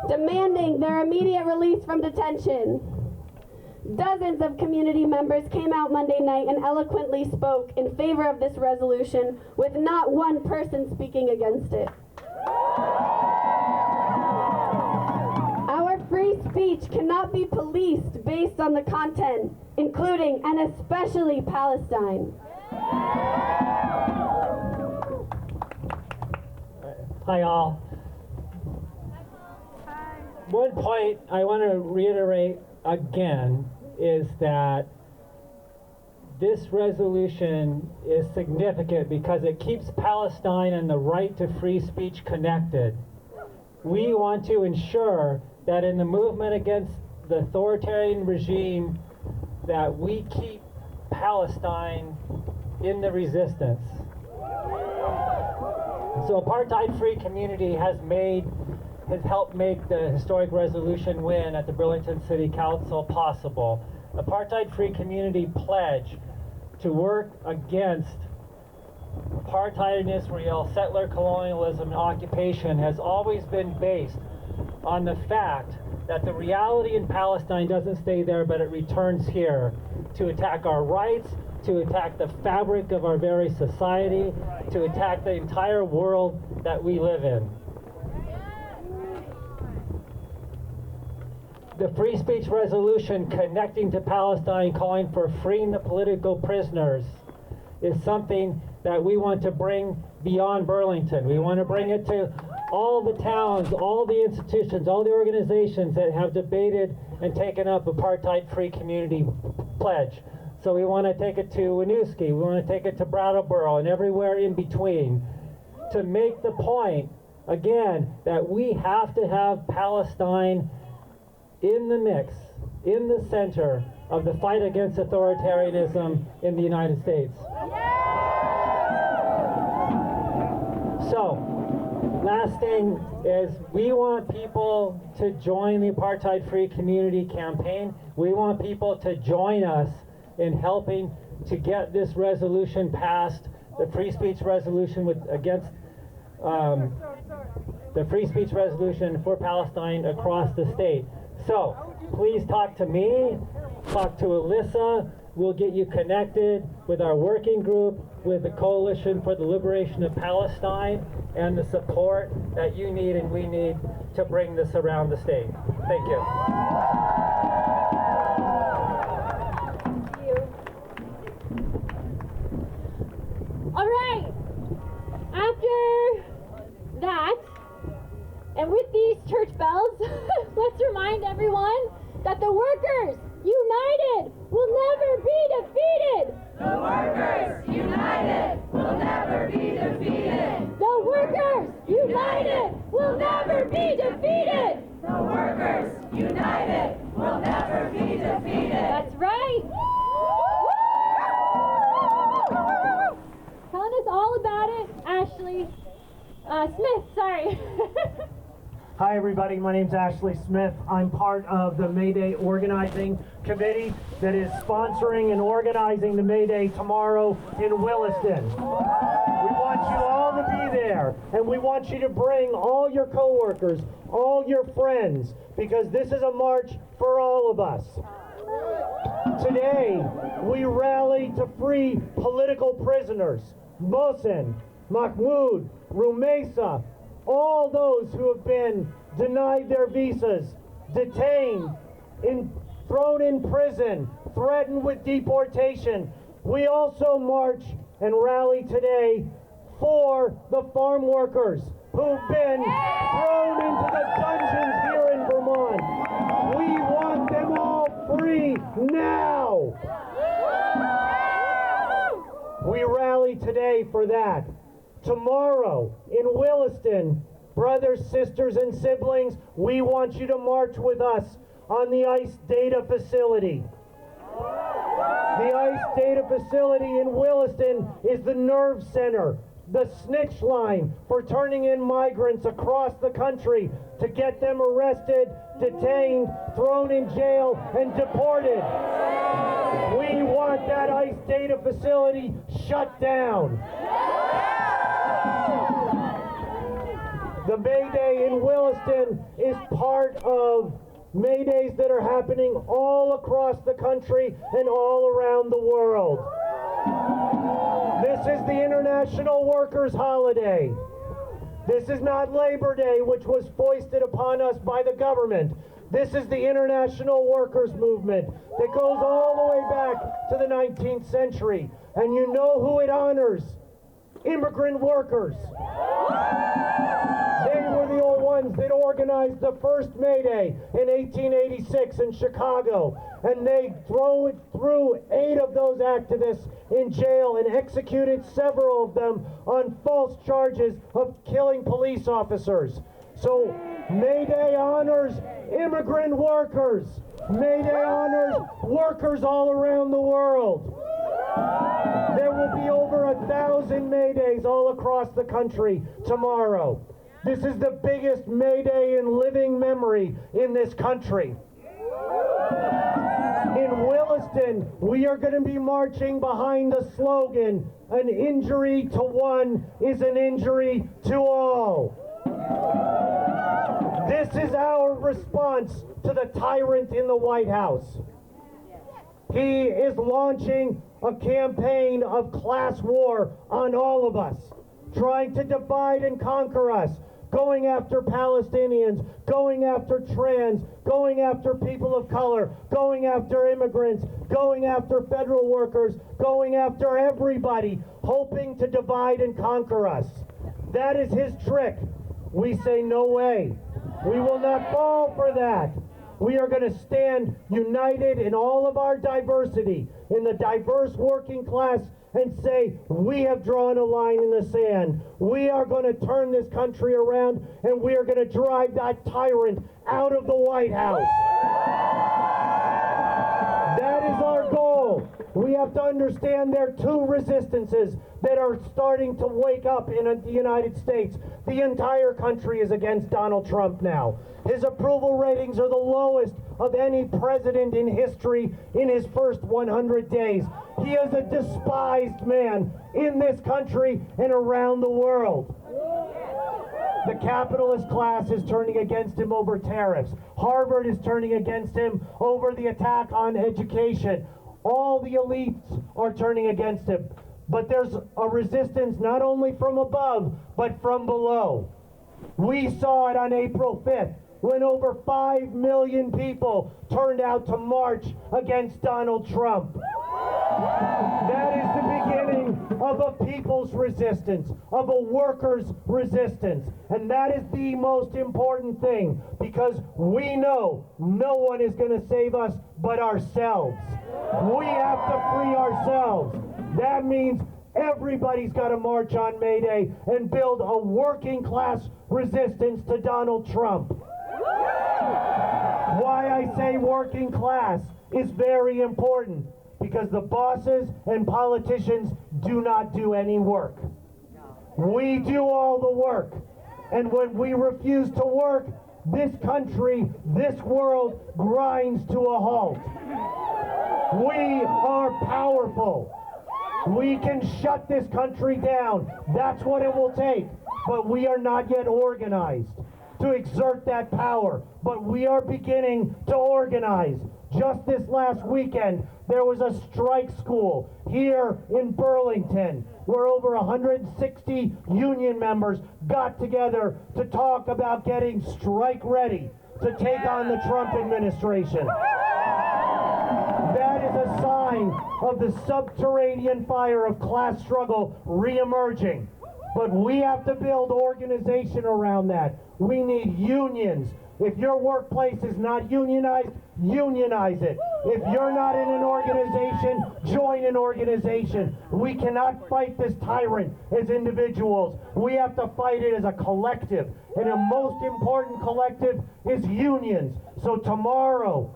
R: demanding their immediate release from detention. Dozens of community members came out Monday night and eloquently spoke in favor of this resolution, with not one person speaking against it. Our free speech cannot be policed based on the content, including and especially Palestine.
C: Hi all. One point I want to reiterate again is that this resolution is significant because it keeps Palestine and the right to free speech connected. We want to ensure that in the movement against the authoritarian regime that we keep Palestine in the resistance. So Apartheid-Free Community has helped make the historic resolution win at the Burlington City Council possible. Apartheid-Free Community pledge to work against apartheid in Israel, settler colonialism, and occupation has always been based on the fact that the reality in Palestine doesn't stay there, but it returns here to attack our rights, to attack the fabric of our very society, to attack the entire world that we live in. The free speech resolution connecting to Palestine, calling for freeing the political prisoners, is something that we want to bring beyond Burlington. We want to bring it to all the towns, all the institutions, all the organizations that have debated and taken up Apartheid-Free Community pledge. So we want to take it to Winooski, we want to take it to Brattleboro and everywhere in between to make the point, again, that we have to have Palestine in the mix, in the center of the fight against authoritarianism in the United States. So, last thing is we want people to join the Apartheid-Free Community Campaign. We want people to join us in helping to get this resolution passed, the free speech resolution the free speech resolution for Palestine across the state. So please talk to me, talk to Alyssa. We'll get you connected with our working group, with the Coalition for the Liberation of Palestine, and the support that you need and we need to bring this around the state. Thank you.
R: All right, after that, and with these church bells, let's remind everyone that the workers united will never be defeated.
N: The workers united will never be defeated.
R: The workers united will never be defeated.
N: The workers united will never be defeated.
R: That's right. Telling us all about it, Ashley Smith, sorry.
D: Hi everybody, my name's Ashley Smith. I'm part of the May Day organizing committee that is sponsoring and organizing the May Day tomorrow in Williston. We want you all to be there, and we want you to bring all your coworkers, all your friends, because this is a march for all of us. Today, we rally to free political prisoners, Mohsen, Mahmoud, Rumesa, all those who have been denied their visas, detained, thrown in prison, threatened with deportation. We also march and rally today for the farm workers who've been thrown into the dungeons here in Vermont. We want them all free now. We rally today for that. Tomorrow in Williston, brothers, sisters, and siblings, we want you to march with us on the ICE data facility. The ICE data facility in Williston is the nerve center, the snitch line for turning in migrants across the country to get them arrested, detained, thrown in jail, and deported. We want that ICE data facility shut down. The May Day in Williston is part of May Days that are happening all across the country and all around the world. This is the International Workers' Holiday. This is not Labor Day, which was foisted upon us by the government. This is the International Workers' Movement that goes all the way back to the 19th century. And you know who it honors? Immigrant workers. They were the old ones that organized the first May Day in 1886 in Chicago, and they threw 8 of those activists in jail and executed several of them on false charges of killing police officers. So May Day honors immigrant workers. May Day honors workers all around the world. There will be over 1,000 May Days all across the country tomorrow. This is the biggest May Day in living memory in this country. In Williston, we are going to be marching behind the slogan, "An injury to one is an injury to all." This is our response to the tyrant in the White House. He is launching a campaign of class war on all of us, trying to divide and conquer us, going after Palestinians, going after trans, going after people of color, going after immigrants, going after federal workers, going after everybody, hoping to divide and conquer us. That is his trick. We say no way. We will not fall for that. We are going to stand united in all of our diversity, in the diverse working class, and say, we have drawn a line in the sand. We are going to turn this country around, and we are going to drive that tyrant out of the White House. That is our goal. We have to understand there are two resistances that are starting to wake up in the United States. The entire country is against Donald Trump now. His approval ratings are the lowest of any president in history in his first 100 days. He is a despised man in this country and around the world. The capitalist class is turning against him over tariffs. Harvard is turning against him over the attack on education. All the elites are turning against him. But there's a resistance not only from above, but from below. We saw it on April 5th when over 5 million people turned out to march against Donald Trump. That is the beginning of a people's resistance, of a workers' resistance. And that is the most important thing, because we know no one is going to save us but ourselves. We have to free ourselves. That means everybody's got to march on May Day and build a working class resistance to Donald Trump. Why I say working class is very important, because the bosses and politicians do not do any work. We do all the work. And when we refuse to work, this country, this world grinds to a halt. We are powerful. We can shut this country down. That's what it will take. But we are not yet organized to exert that power. But we are beginning to organize. Just this last weekend, there was a strike school here in Burlington where over 160 union members got together to talk about getting strike ready to take on the Trump administration. That is a sign of the subterranean fire of class struggle re-emerging. But we have to build organization around that. We need unions. If your workplace is not unionized, unionize it. If you're not in an organization, join an organization. We cannot fight this tyrant as individuals. We have to fight it as a collective. And the most important collective is unions. So tomorrow,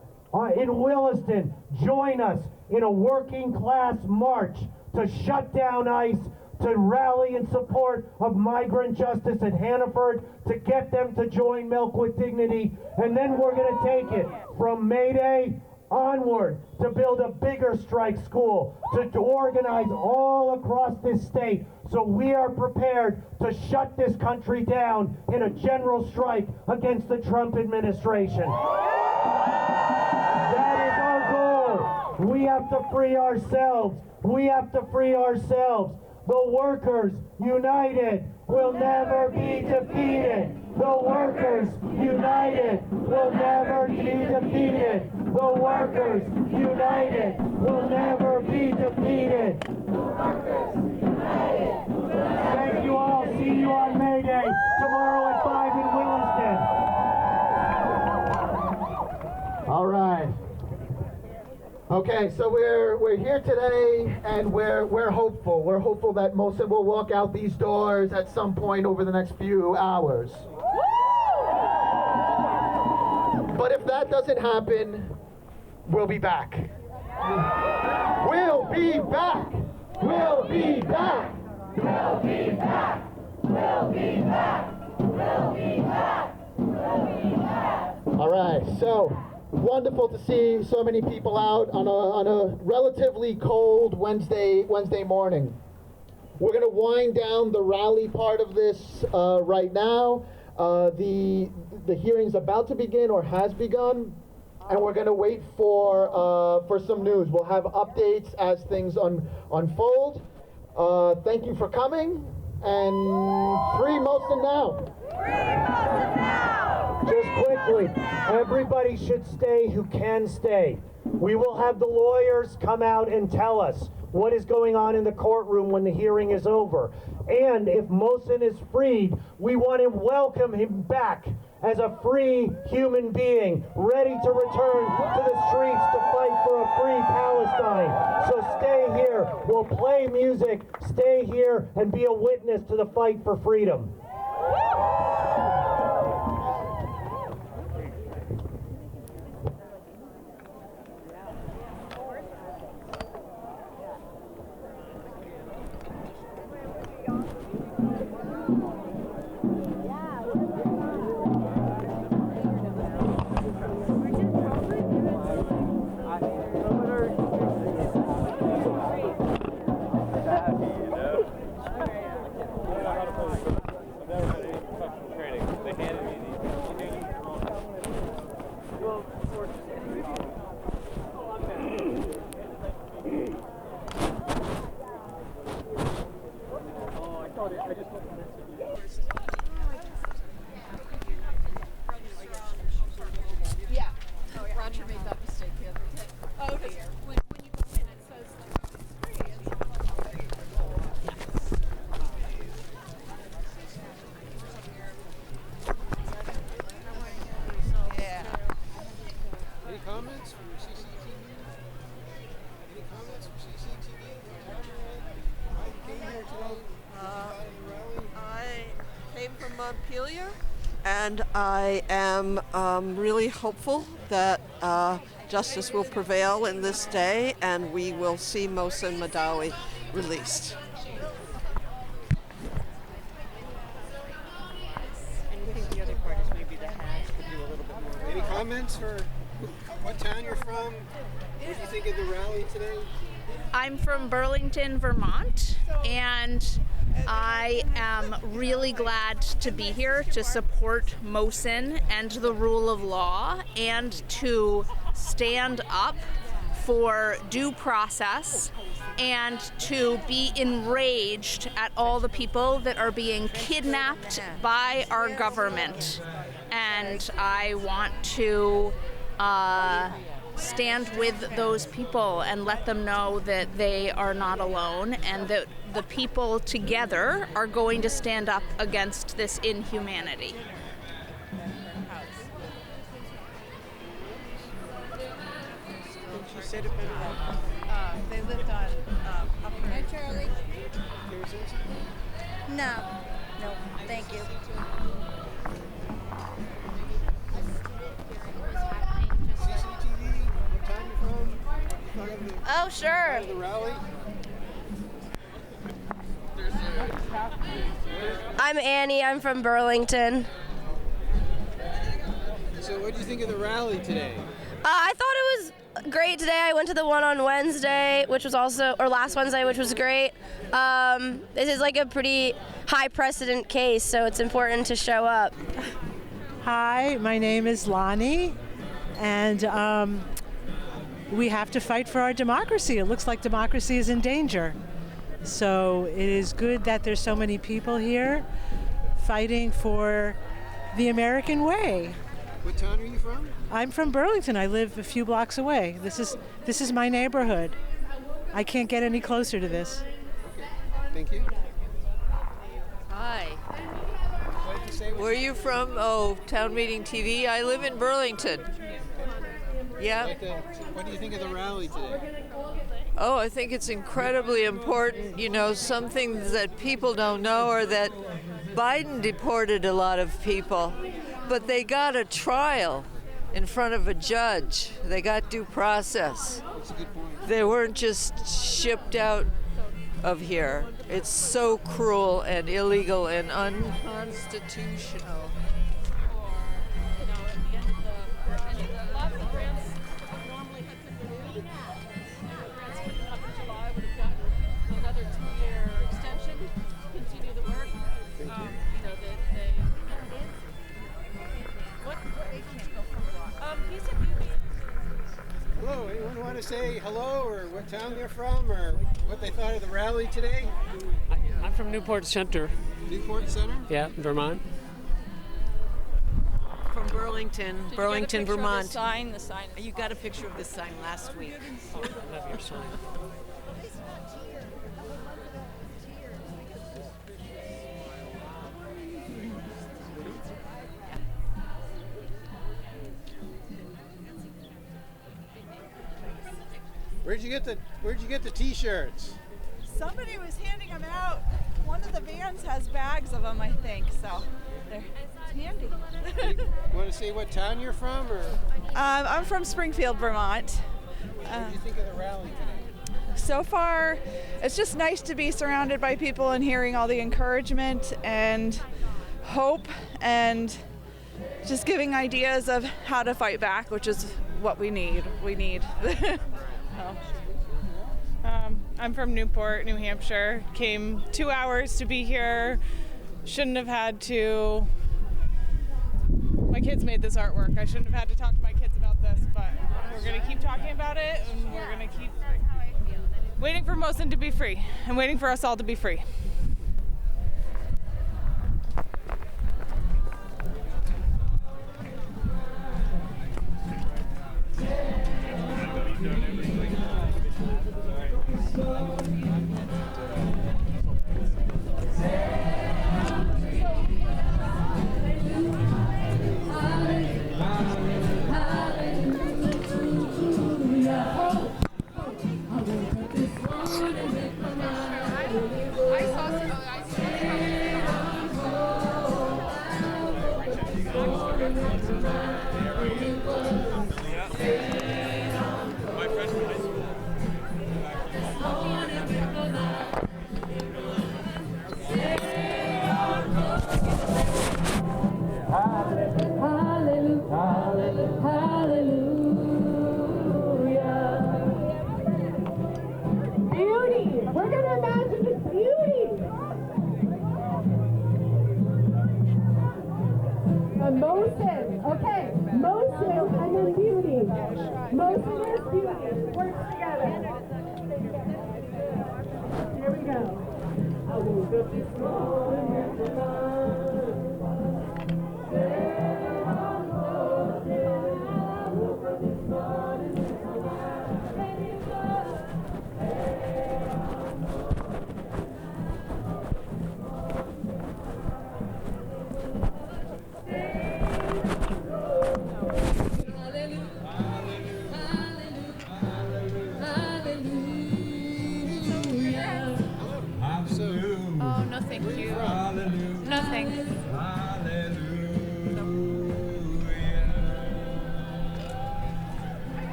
D: in Williston, join us in a working class march to shut down ICE, to rally in support of migrant justice at Hannaford, to get them to join Milk with Dignity. And then we're going to take it from May Day onward to build a bigger strike school, to organize all across this state, so we are prepared to shut this country down in a general strike against the Trump administration. That is our goal. We have to free ourselves. We have to free ourselves. The workers united will never be defeated. The workers united will never be defeated. The workers united will never be defeated. Thank you all. See you on May Day tomorrow at 5 in Williston.
L: All right. Okay, so we're here today, and we're hopeful. We're hopeful that Mohsen will walk out these doors at some point over the next few hours. But if that doesn't happen, we'll be back. We'll be back. We'll be back.
N: We'll be back. We'll be back. We'll be back. We'll be back.
L: All right, so wonderful to see so many people out on a relatively cold Wednesday morning. We're going to wind down the rally part of this right now. The hearing's about to begin or has begun, and we're going to wait for some news. We'll have updates as things unfold. Thank you for coming, and free Mohsen now.
D: Just quickly, everybody should stay who can stay. We will have the lawyers come out and tell us what is going on in the courtroom when the hearing is over. And if Mohsen is freed, we want to welcome him back as a free human being, ready to return to the streets to fight for a free Palestine. So stay here, we'll play music, stay here and be a witness to the fight for freedom.
F: And I am really hopeful that justice will prevail in this day and we will see Mohsen Mahdawi released.
G: Any comments for what town you're from? What do you think of the rally today?
H: I'm from Burlington, Vermont, and I am really glad to be here to support Mohsen and the rule of law and to stand up for due process and to be enraged at all the people that are being kidnapped by our government. And I want to stand with those people and let them know that they are not alone and that the people together are going to stand up against this inhumanity.
F: She said it better.
W: They lived on Upper. Hi, Charlie. No, thank you.
M: Oh, sure.
G: The rally?
M: I'm Annie. I'm from Burlington.
G: So what do you think of the rally today?
M: I thought it was great today. I went to the one on Wednesday, which was last Wednesday, which was great. This is like a pretty high precedent case, so it's important to show up.
X: Hi, my name is Lonnie, and we have to fight for our democracy. It looks like democracy is in danger. So it is good that there's so many people here fighting for the American way.
G: What town are you from?
X: I'm from Burlington. I live a few blocks away. This is my neighborhood. I can't get any closer to this.
G: Okay. Thank you.
Y: Hi. Where are you from? Oh, Town Meeting TV. I live in Burlington. Yeah.
G: What do you think of the rally today?
Y: Oh, I think it's incredibly important. You know, some things that people don't know are that Biden deported a lot of people, but they got a trial in front of a judge. They got due process.
G: That's a good point.
Y: They weren't just shipped out of here. It's so cruel and illegal and unconstitutional.
G: Hello, anyone want to say hello or what town they're from or what they thought of the rally today?
Z: I'm from Newport Center.
G: Newport Center?
Z: Yeah, Vermont.
F: From Burlington, Burlington, Vermont.
W: The sign.
F: You got a picture of this sign last week.
Z: I love your sign.
G: Where'd you get the T-shirts?
I: Somebody was handing them out. One of the vans has bags of them, I think. So they're handy.
G: You want to say what town you're from, or?
I: I'm from Springfield, Vermont.
G: What do you think of the rally today?
I: So far, it's just nice to be surrounded by people and hearing all the encouragement and hope and just giving ideas of how to fight back, which is what we need.
J: I'm from Newport, New Hampshire. Came 2 hours to be here. Shouldn't have had to. My kids made this artwork. I shouldn't have had to talk to my kids about this, but we're going to keep talking about it, and we're going to keep waiting for Mohsen to be free and waiting for us all to be free.
R: Mohsen, okay, Mohsen and then beauty. Mohsen is beauty. Work together. Here we go. I woke up this morning.
J: Oh, no thank you. No thanks.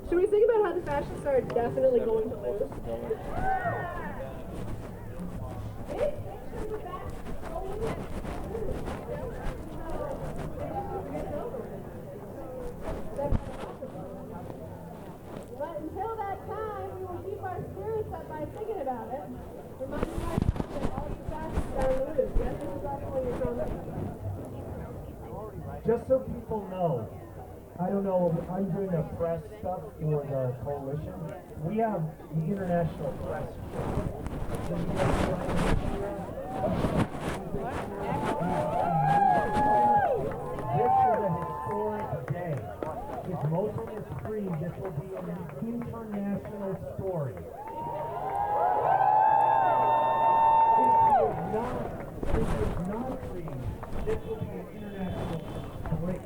R: Should we think about how the fascists are definitely going to lose? But until that time, we will keep our spirits up by thinking about it. Reminding ourselves that all these fascists are going to lose. Yes, this is also your comment.
D: Just so people know, I don't know, I'm doing the press stuff for the coalition. We have the international press. This is a historic day. If Mohsen is free, this will be an international story. If he is not free, this will be an international story.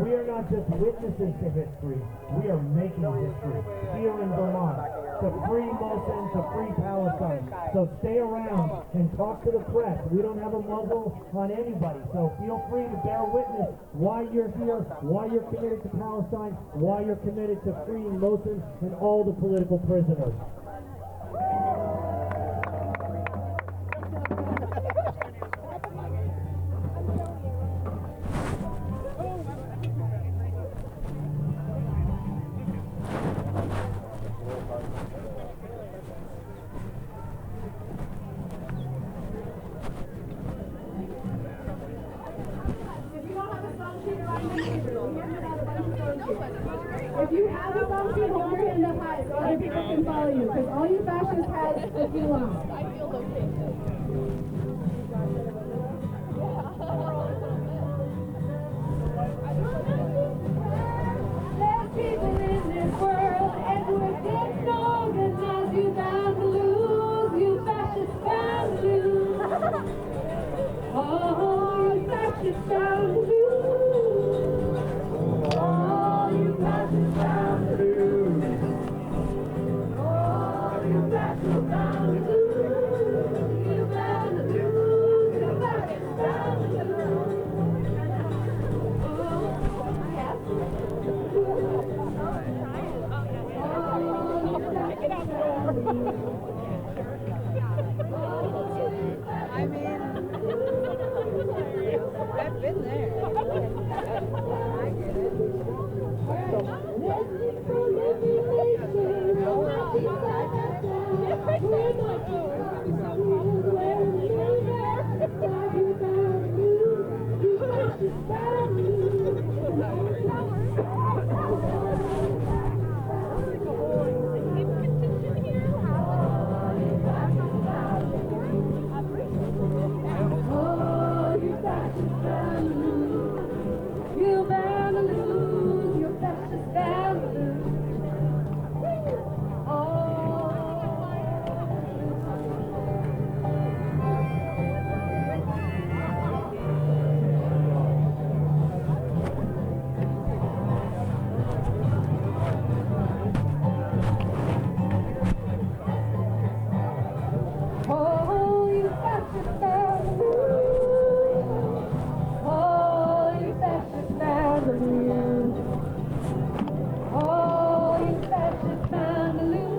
D: We are not just witnesses to history, we are making history here in Vermont. To free Mohsen, to free Palestine. So stay around and talk to the press. We don't have a muzzle on anybody, so feel free to bear witness why you're here, why you're committed to Palestine, why you're committed to freeing Mohsen and all the political prisoners.
R: If you have a phone sheet, hold your hand up high so other people can follow you, because all you fascists have if you lost. I feel okay. There's people in this world.
N: All you fascists down the blue. All you fascists down the blue. All you fascists down the blue. You better lose your fascists down the blue. I mean, I've been there. I get You better lose your precious value. Oh, you fascist value. Oh, you fascist value. Oh, you fascist value.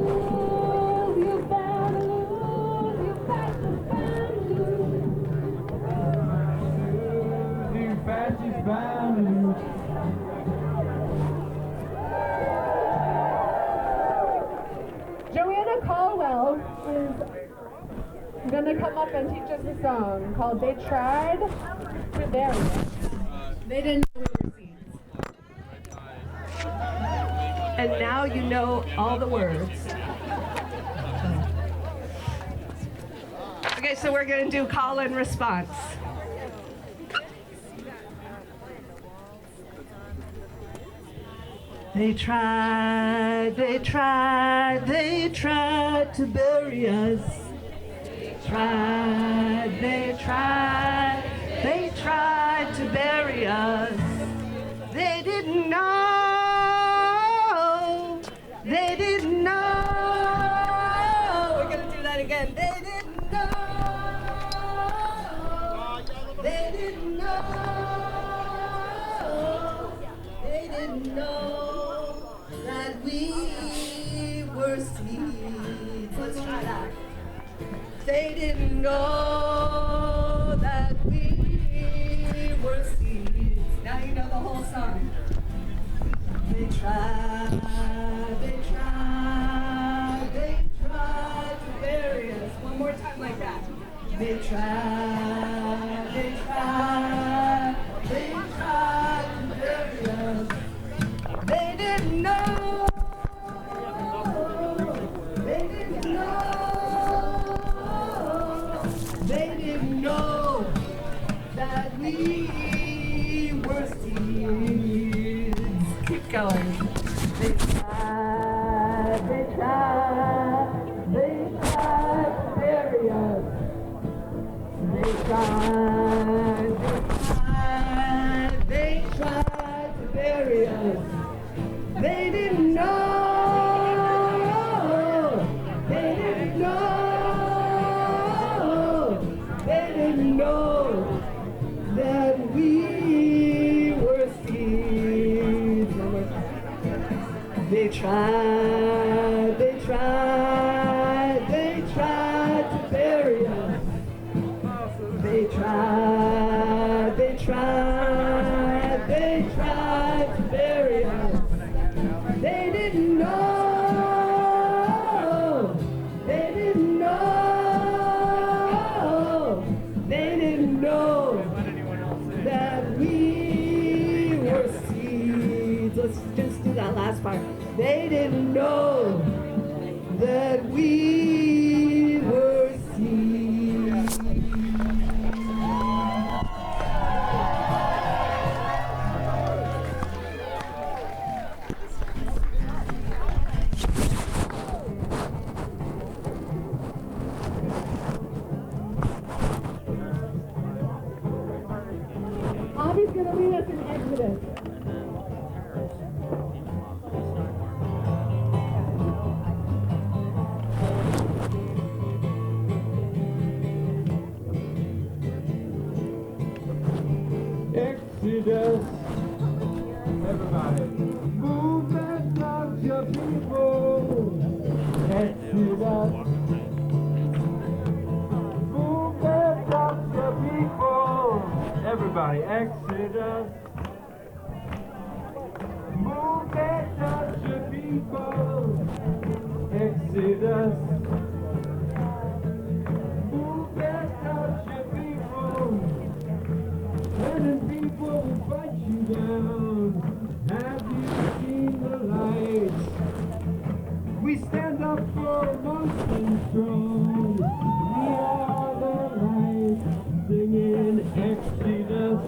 N: You better lose your fascist value. You fascist value.
K: Joanna Caldwell is going to come up and teach us a song called They Tried to Bury Us. They didn't know we were seeds. And now you know all the words. Okay, so we're going to do call and response.
N: They tried to bury us. They tried to bury us. They didn't know. They didn't know. We're gonna do that again. They didn't know. They didn't know. They didn't know that we were seeds. Let's try that. They didn't know that we were seeds. Now you know the whole song. They tried to bury us. One more time like that. They tried to bury us. They didn't know. They didn't know. They didn't know that we were seeds. Keep going. They tried to bury us. They tried to bury us. They didn't know. They didn't know. They didn't know that we were seeds. They tried to bury us. They tried to bury us. They didn't know. They didn't know. They didn't know that we were seeds. Let's just do that last part. They didn't know that we were seeds.
K: going to lead us in Exodus.
E: Exodus, everybody, move and love your people. Exodus, move and love your people. Everybody, Exodus, move and love your people. Exodus, move and love your people. When people will fight you down, have you seen the light? We stand up for Muslim strong. We are the light, singing Exodus.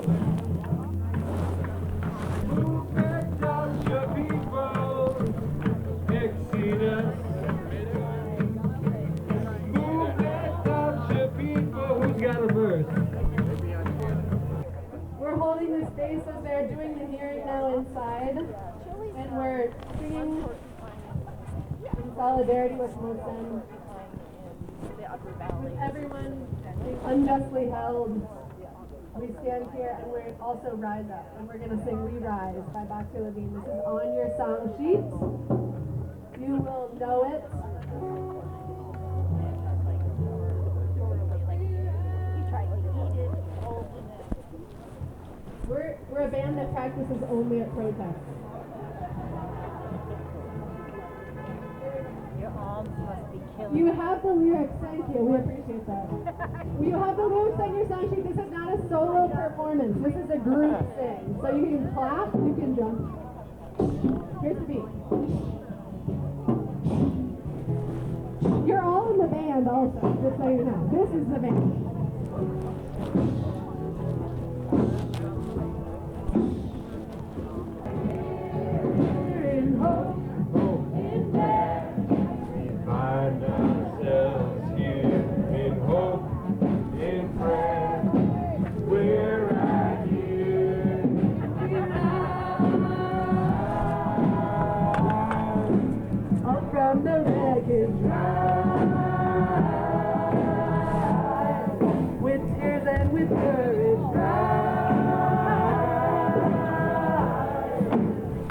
E: Move back down your people, Exodus. Move back down your people. Who's got a verse?
K: We're holding the space as they're doing the hearing now inside, and we're singing in solidarity with Mohsen, with everyone being unjustly held. We stand here and we're also Rise Up, and we're going to sing We Rise by Dr. Levine. This is on your song sheets. You will know it. We're a band that practices only at protests.
O: Your arms must be killing.
K: You have the lyrics, thank you. We appreciate that. You have the lyrics on your song sheet. This is not a solo performance. This is a group thing. So you can clap, you can jump. Here's the beat. You're all in the band also, just so you know. This is the band.
E: Find ourselves here in hope, in prayer. We're right here.
K: Up from the wreckage, with tears and with courage,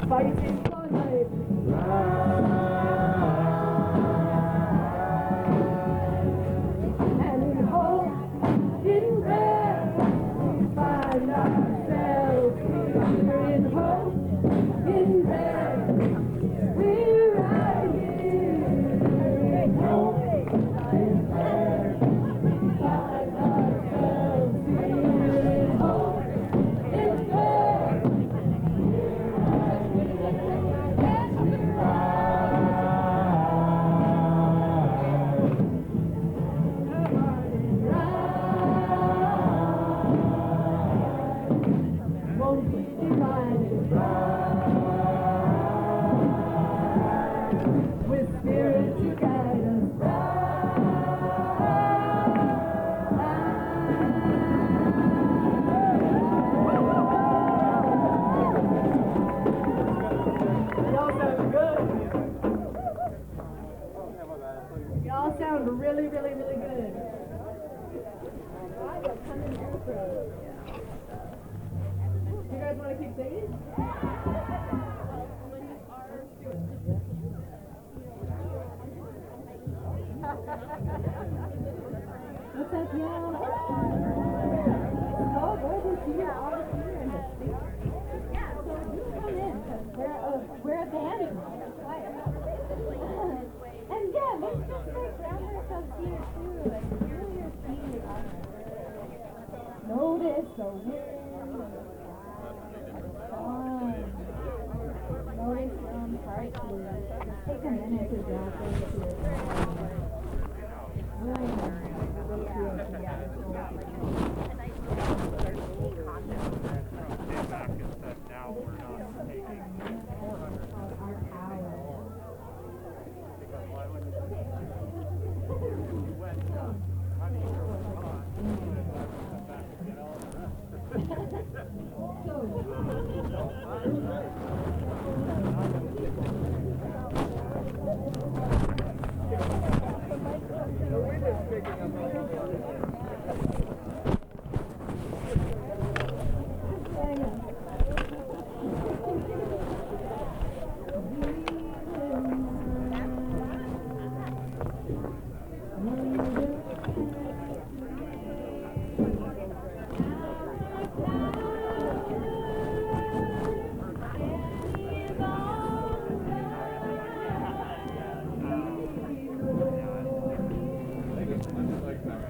K: fighting for life. Y'all sound really, really, really good. You guys want to keep singing? What's up, y'all? Oh, good to see you all here in the seat. So you come in, because we're a band. And yeah, let's just like ground ourselves here too. Like feel your feet. Notice the wind. Notice your own heartbeat. Just take a minute to drop into it. So
E: Like that.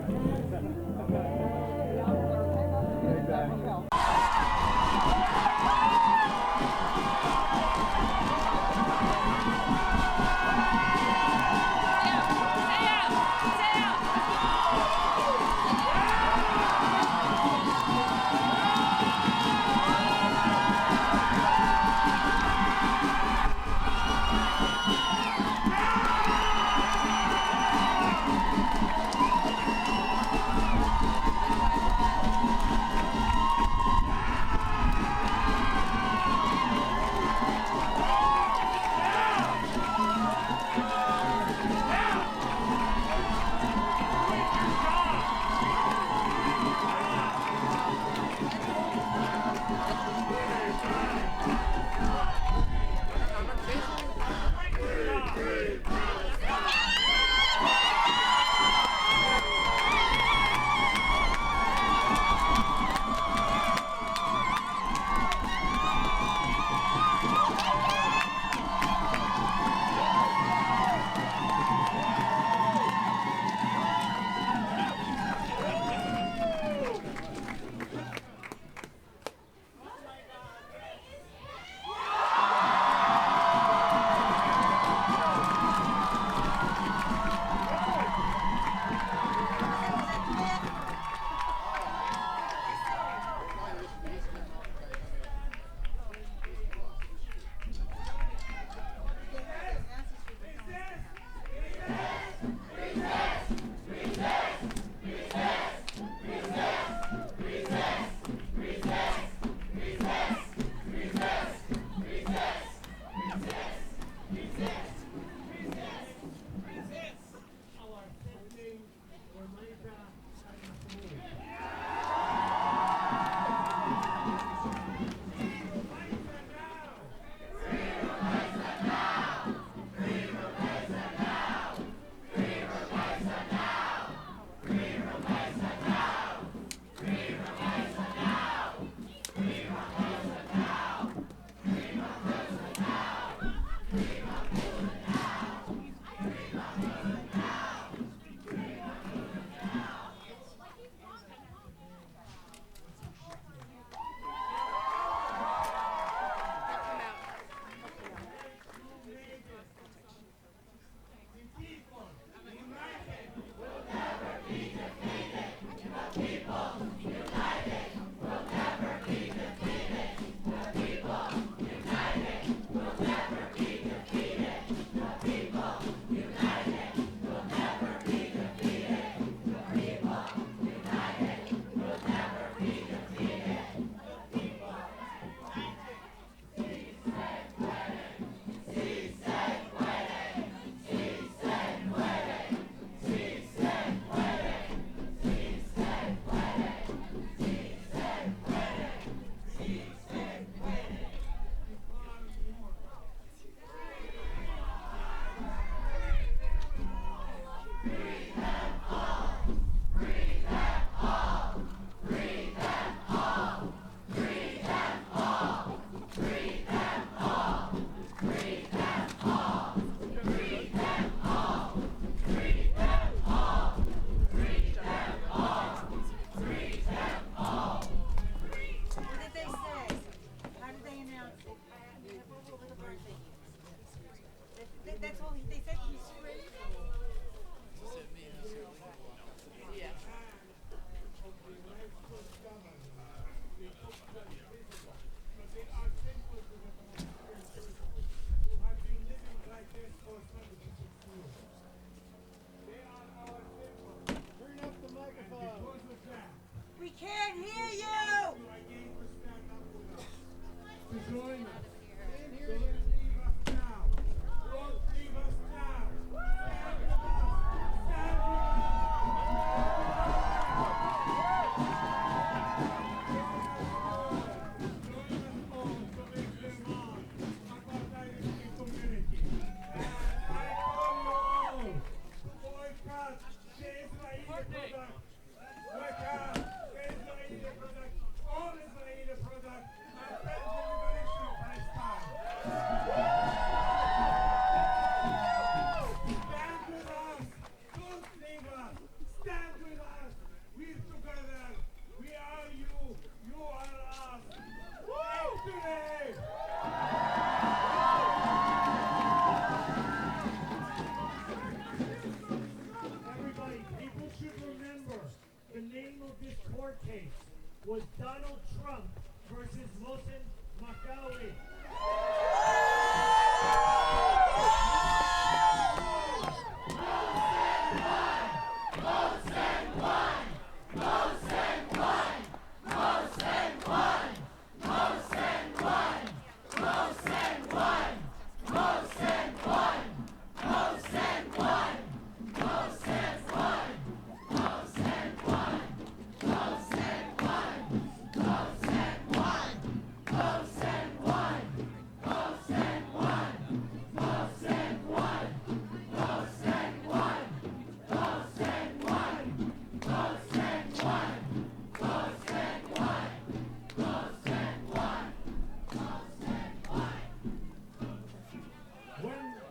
D: court case was Donald Trump versus Mohsen Mahdawi.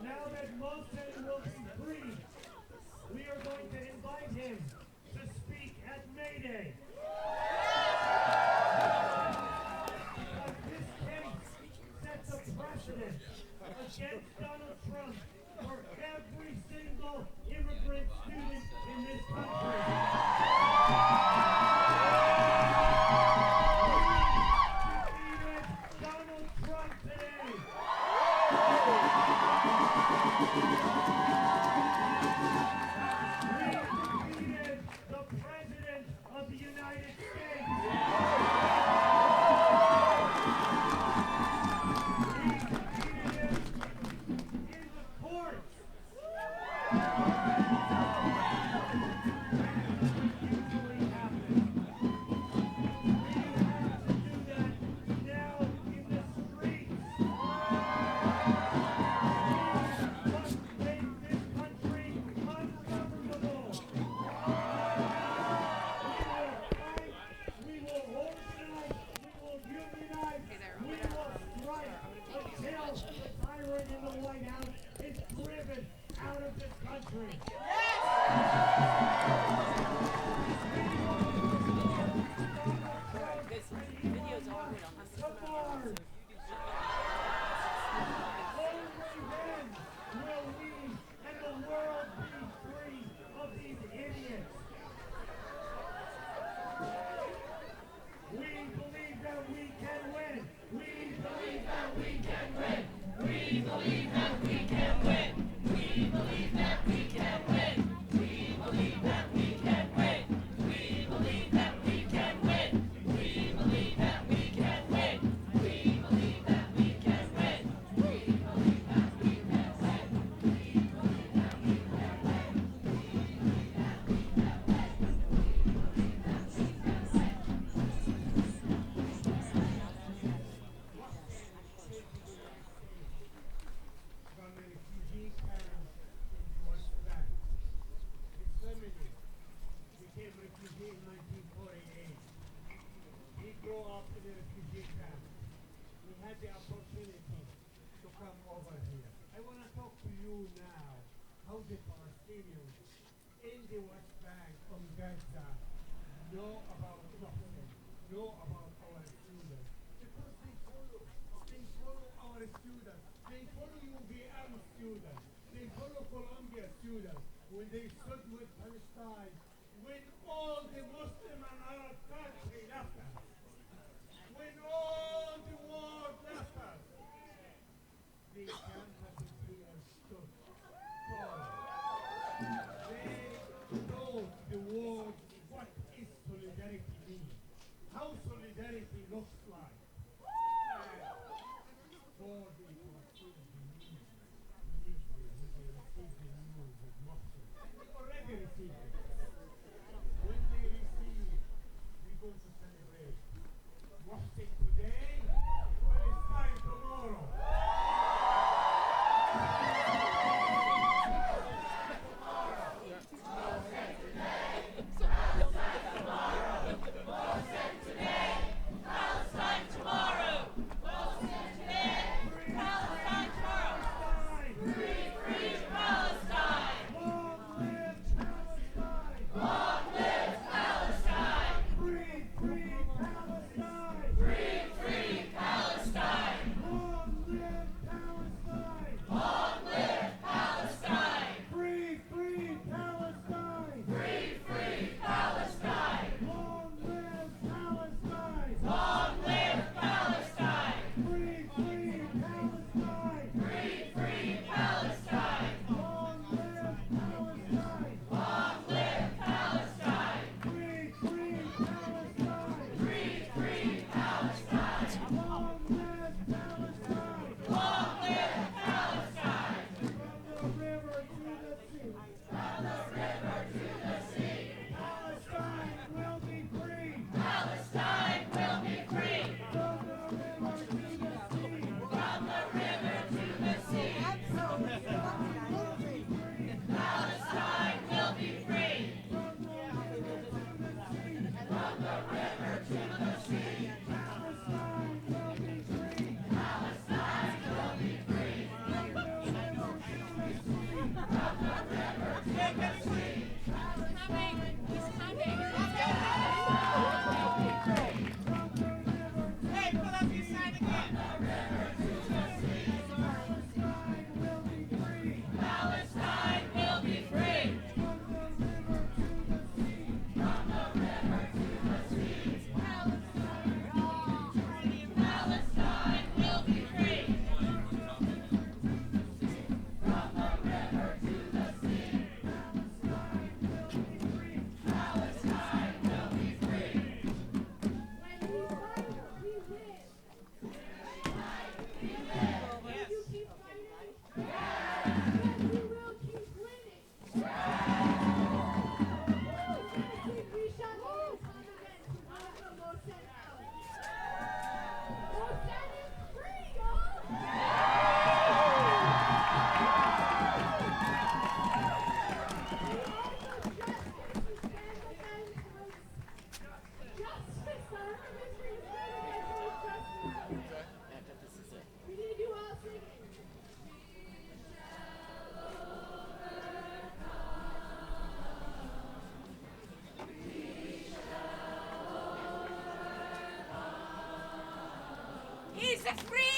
D: Now that Mohsen will be free, we are going to invite him to speak at May Day. This case sets a precedent against Donald Trump for every single immigrant student in this country. Donald Trump today. We defeated the President of the United States. We defeated him in the courts. Usually happens. We have to do that now in the streets. Make this country ungovernable. We will organize, we will unionize, we will strike until the tyrant in the White House is driven out of this country. Will we and the world be free of these idiots? We believe that we can win. We believe that we can win. We believe that we can win. We believe that we can win. We believe that we can win. We believe that we can win. We believe that we can win. We believe that we can win. We believe that we can win. From a refugee parent in West Bank. His family became refugee in 1948. He grew up in a refugee camp. We had the opportunity to come over here. I want to talk to you now how the Palestinians in the West Bank from Gaza know about Mohsen, know about our students. Because they follow our students. They follow UVM students. They follow Columbia students. When they stood with Palestine, when all the Muslim and Arab country left us, when all the world left us, the campuses here stood tall. They told the world what is solidarity means, how solidarity looks like. For the already received it. When they receive, we're going to celebrate. Mohsen today, Palestine tomorrow. Free Palestine! Free
N: He's free!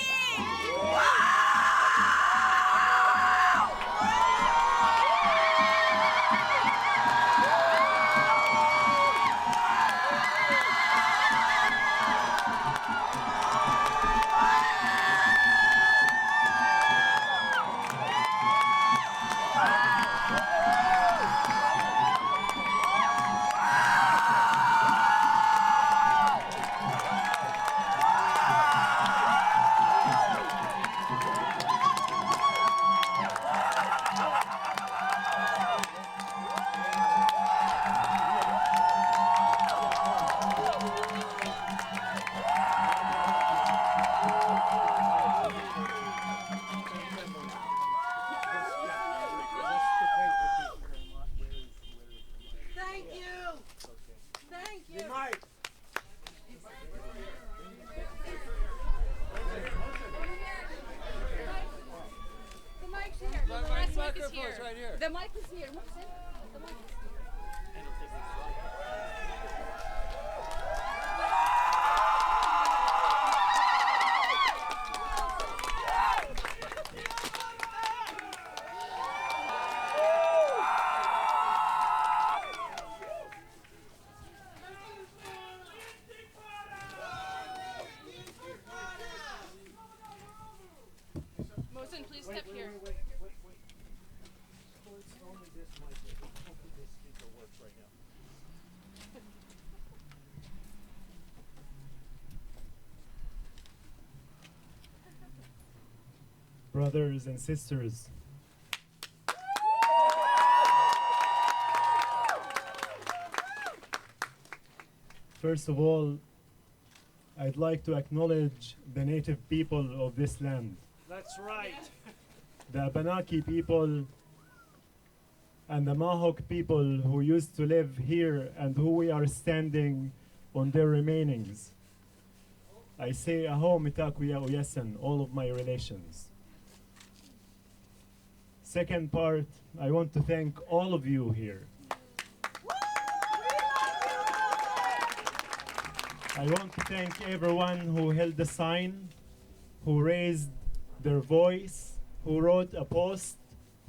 A: The mic is here. Mohsen, the mic is Mohsen, please step here.
P: Brothers and sisters, first of all, I'd like to acknowledge the native people of this land.
E: That's right.
P: The Abenaki people and the Mohawk people who used to live here and who we are standing on their remainings. I say aho mitakuya uyesen, all of my relations. Second part, I want to thank all of you here. I want to thank everyone who held the sign, who raised their voice, who wrote a post,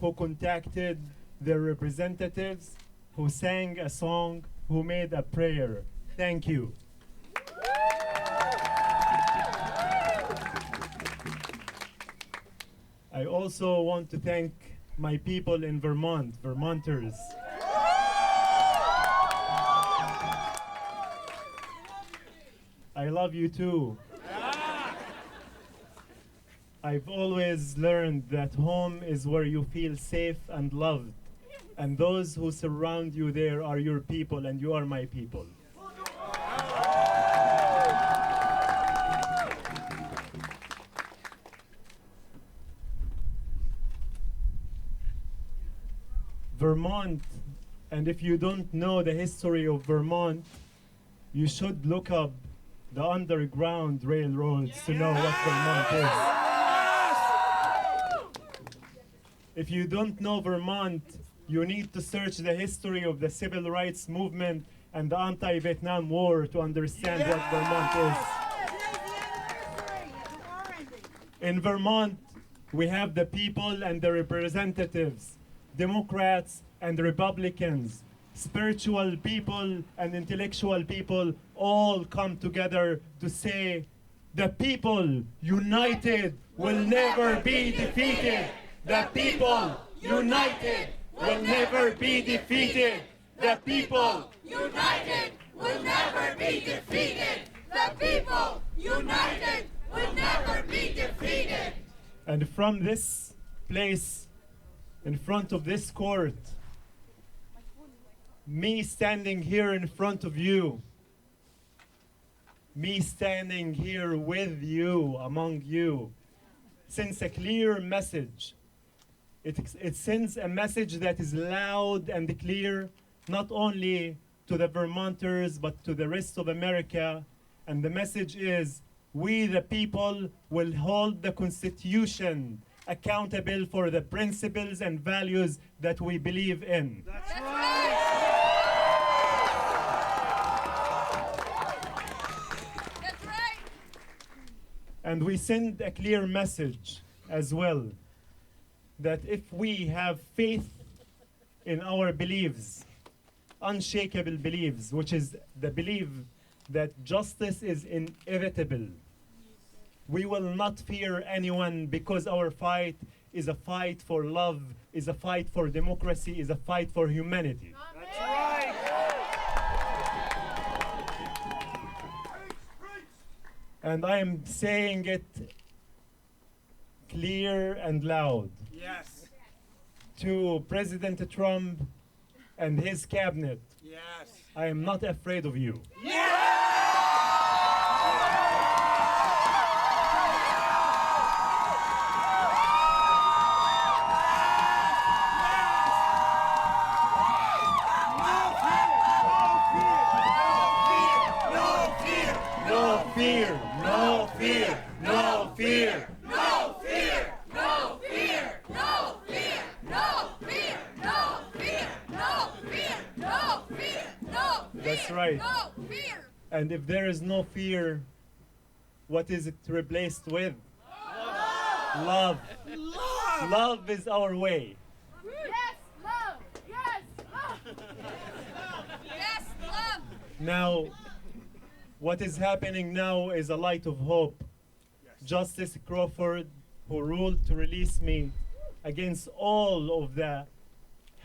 P: who contacted their representatives, who sang a song, who made a prayer. Thank you. I also want to thank my people in Vermont, Vermonters. I love you too. I've always learned that home is where you feel safe and loved, and those who surround you there are your people, and you are my people. Vermont, and if you don't know the history of Vermont, you should look up the underground railroads to know what Vermont is. If you don't know Vermont, you need to search the history of the civil rights movement and the anti-Vietnam War to understand what Vermont is. In Vermont, we have the people and the representatives, Democrats and Republicans, spiritual people and intellectual people all come together to say, the people united will never be defeated. The people united will never be defeated. The people
N: united will never be defeated. The people united will never be defeated.
P: And from this place, in front of this court, me standing here in front of you, me standing here with you, among you, sends a clear message. It sends a message that is loud and clear, not only to the Vermonters, but to the rest of America. And the message is, we the people will hold the Constitution accountable for the principles and values that we believe in.
N: That's right. That's right.
P: And we send a clear message as well, that if we have faith in our beliefs, unshakable beliefs, which is the belief that justice is inevitable, we will not fear anyone, because our fight is a fight for love, is a fight for democracy, is a fight for humanity.
N: That's right.
P: And I am saying it clear and loud.
G: Yes.
P: To President Trump and his cabinet.
G: Yes.
P: I am not afraid of you. No fear, no fear, no fear.
N: No fear, no fear, no fear, no fear, no fear, no fear, no fear, no fear.
P: That's right.
N: No fear.
P: And if there is no fear, what is it replaced with? Love.
N: Love.
P: Love is our way.
N: Yes, love. Yes, love. Yes, love.
P: Now, what is happening now is a light of hope. Justice Crawford, who ruled to release me against all of the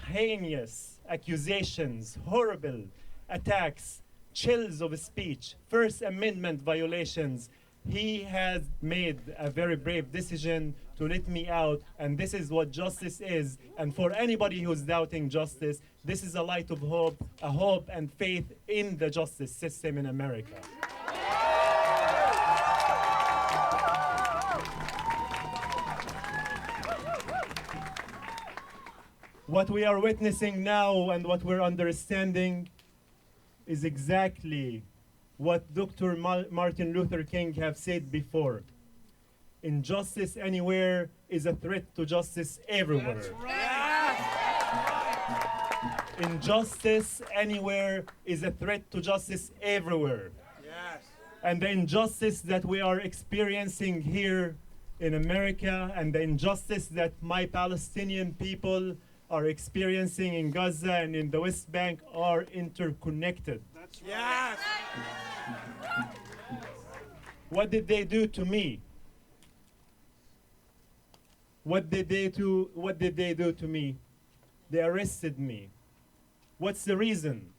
P: heinous accusations, horrible attacks, chills of speech, First Amendment violations, he has made a very brave decision to let me out, and this is what justice is. And for anybody who's doubting justice, this is a light of hope, a hope and faith in the justice system in America. What we are witnessing now and what we're understanding is exactly what Dr. Martin Luther King have said before. Injustice anywhere is a threat to justice everywhere. Injustice anywhere is a threat to justice everywhere.
G: Yes.
P: And the injustice that we are experiencing here in America and the injustice that my Palestinian people are experiencing in Gaza and in the West Bank are interconnected.
G: That's right. Yes.
P: What did they do to me? What did they do to me? They arrested me. What's the reason?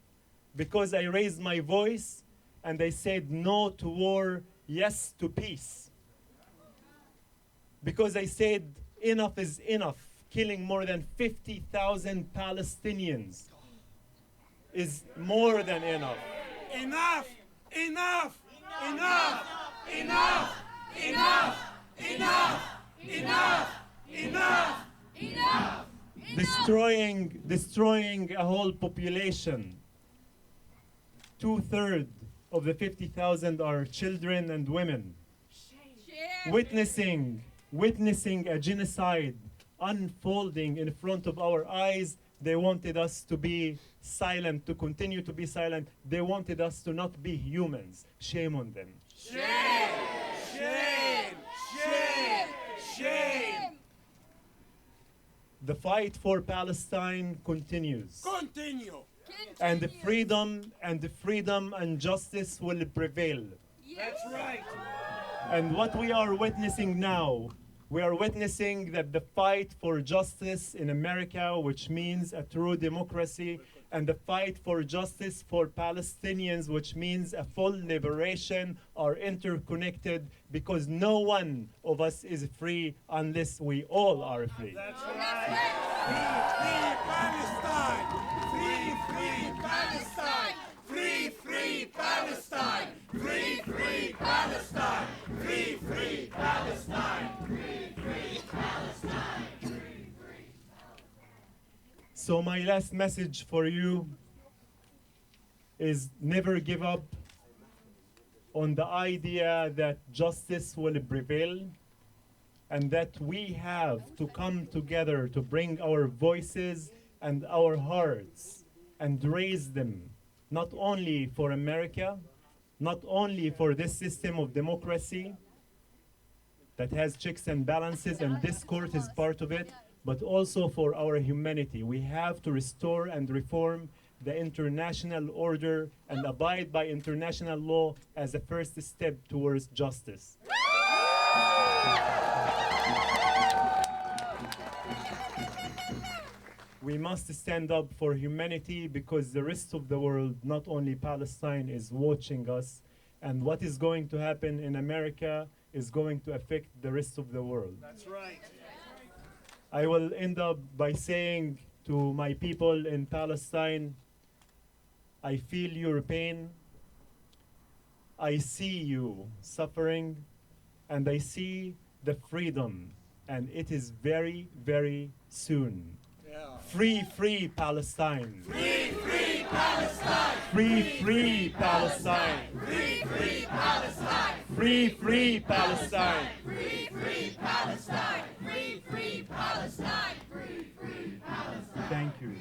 P: Because I raised my voice and I said no to war, yes to peace. Because I said enough is enough. Killing more than 50,000 Palestinians is more than enough.
G: Enough! Enough! Enough! Enough! Enough! Enough! Enough! Enough! Enough!
P: Destroying a whole population. 2/3 of the 50,000 are children and women. Witnessing a genocide unfolding in front of our eyes. They wanted us to be silent, to continue to be silent. They wanted us to not be humans. Shame on them.
N: Shame! Shame! Shame! Shame!
P: The fight for Palestine continues.
N: Continue!
P: And the freedom and justice will prevail.
N: That's right.
P: And what we are witnessing now, we are witnessing that the fight for justice in America, which means a true democracy, and the fight for justice for Palestinians, which means a full liberation, are interconnected, because no one of us is free unless we all are free.
N: That's right. Free Palestine! Free Palestine! Free Palestine! Free Palestine! Free Palestine!
P: So my last message for you is never give up on the idea that justice will prevail, and that we have to come together to bring our voices and our hearts and raise them, not only for America, not only for this system of democracy that has checks and balances, and this court is part of it, but also for our humanity. We have to restore and reform the international order and abide by international law as a first step towards justice. We must stand up for humanity, because the rest of the world, not only Palestine, is watching us, and what is going to happen in America is going to affect the rest of the world.
N: That's right.
P: I will end up by saying to my people in Palestine, I feel your pain, I see you suffering, and I see the freedom, and it is very, very soon.
N: Yeah.
P: Free Palestine.
N: Free Palestine!
P: Free Palestine.
N: Free Palestine!
P: Free Palestine.
N: Free Palestine! Free Palestine! Free Palestine!
P: Thank you.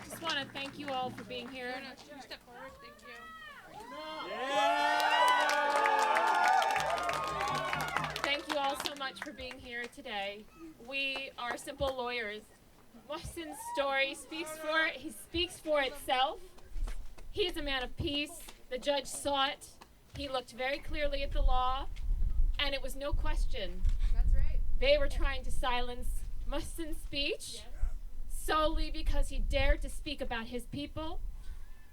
B: Just want to thank you all for being here. Step forward. Thank you. Thank you all so much for being here today. We are simple lawyers. Mohsen's story speaks for itself. He is a man of peace. The judge saw it. He looked very clearly at the law, and it was no question.
A: That's right.
B: They were trying to silence Mohsen's speech solely because he dared to speak about his people,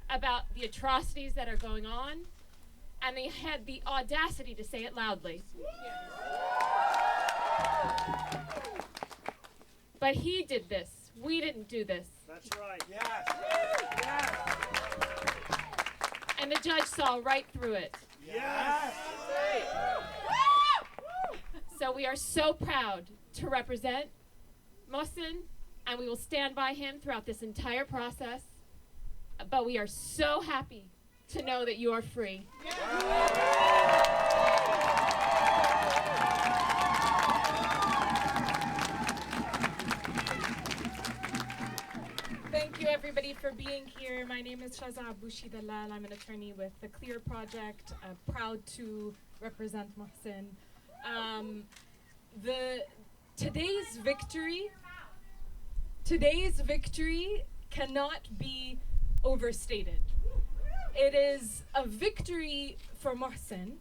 B: about the atrocities that are going on, and they had the audacity to say it loudly. But he did this. We didn't do this.
N: That's right. Yes.
B: And the judge saw right through it.
N: Yes.
B: So we are so proud to represent Mohsen, and we will stand by him throughout this entire process. But we are so happy to know that you are free.
Q: Thank you everybody for being here. My name is Shaza Aboushi Dalal. I'm an attorney with the Clear Project. Proud to represent Mohsen. Today's victory cannot be overstated. It is a victory for Mohsen,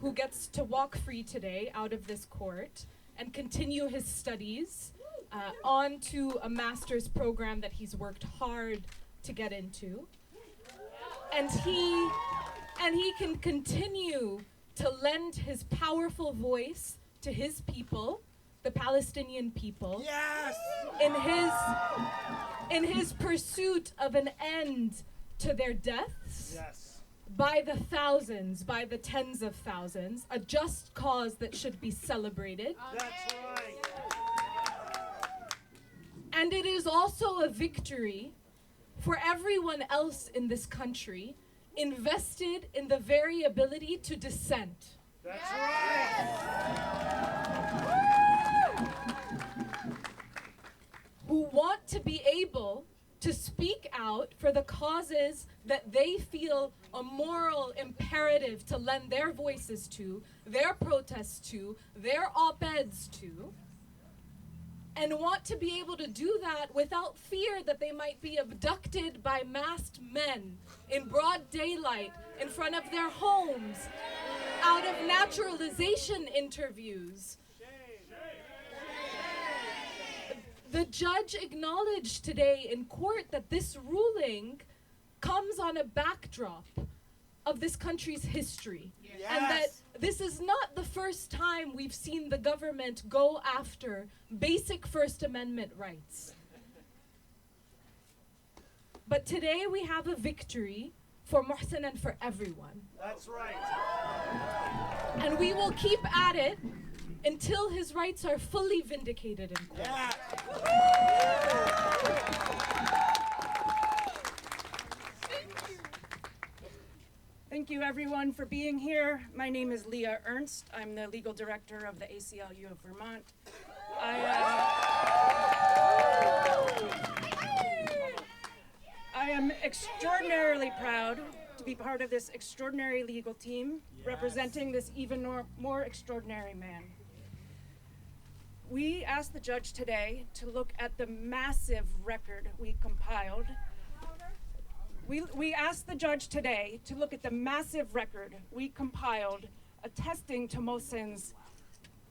Q: who gets to walk free today out of this court and continue his studies on to a master's program that he's worked hard to get into. And he can continue to lend his powerful voice to his people, the Palestinian people,
N: Yes!
Q: in his pursuit of an end to their deaths.
D: Yes.
Q: By the thousands, by the tens of thousands, a just cause that should be celebrated.
D: That's right.
Q: And it is also a victory for everyone else in this country invested in the very ability to dissent.
D: That's right.
Q: Who want to be able to speak out for the causes that they feel a moral imperative to lend their voices to, their protests to, their op-eds to, and want to be able to do that without fear that they might be abducted by masked men in broad daylight in front of their homes, out of naturalization interviews. The judge acknowledged today in court that this ruling comes on a backdrop of this country's history. Yes. And that this is not the first time we've seen the government go after basic First Amendment rights. But today we have a victory for Mohsen and for everyone.
D: That's right.
Q: And we will keep at it until his rights are fully vindicated in court.
D: Yeah.
C: Thank you everyone for being here. My name is Leah Ernst. I'm the legal director of the ACLU of Vermont. I am extraordinarily proud to be part of this extraordinary legal team, representing this even more extraordinary man. We asked the judge today to look at the massive record we compiled. We asked the judge today to look at the massive record we compiled attesting to Mohsen's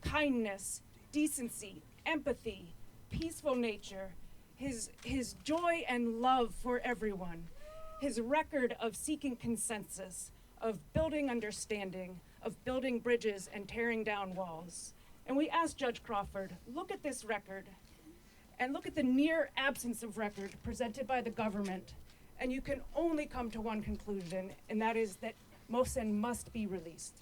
C: kindness, decency, empathy, peaceful nature, his joy and love for everyone, his record of seeking consensus, of building understanding, of building bridges and tearing down walls. And we asked Judge Crawford, look at this record and look at the near absence of record presented by the government, and you can only come to one conclusion, and that is that Mohsen must be released.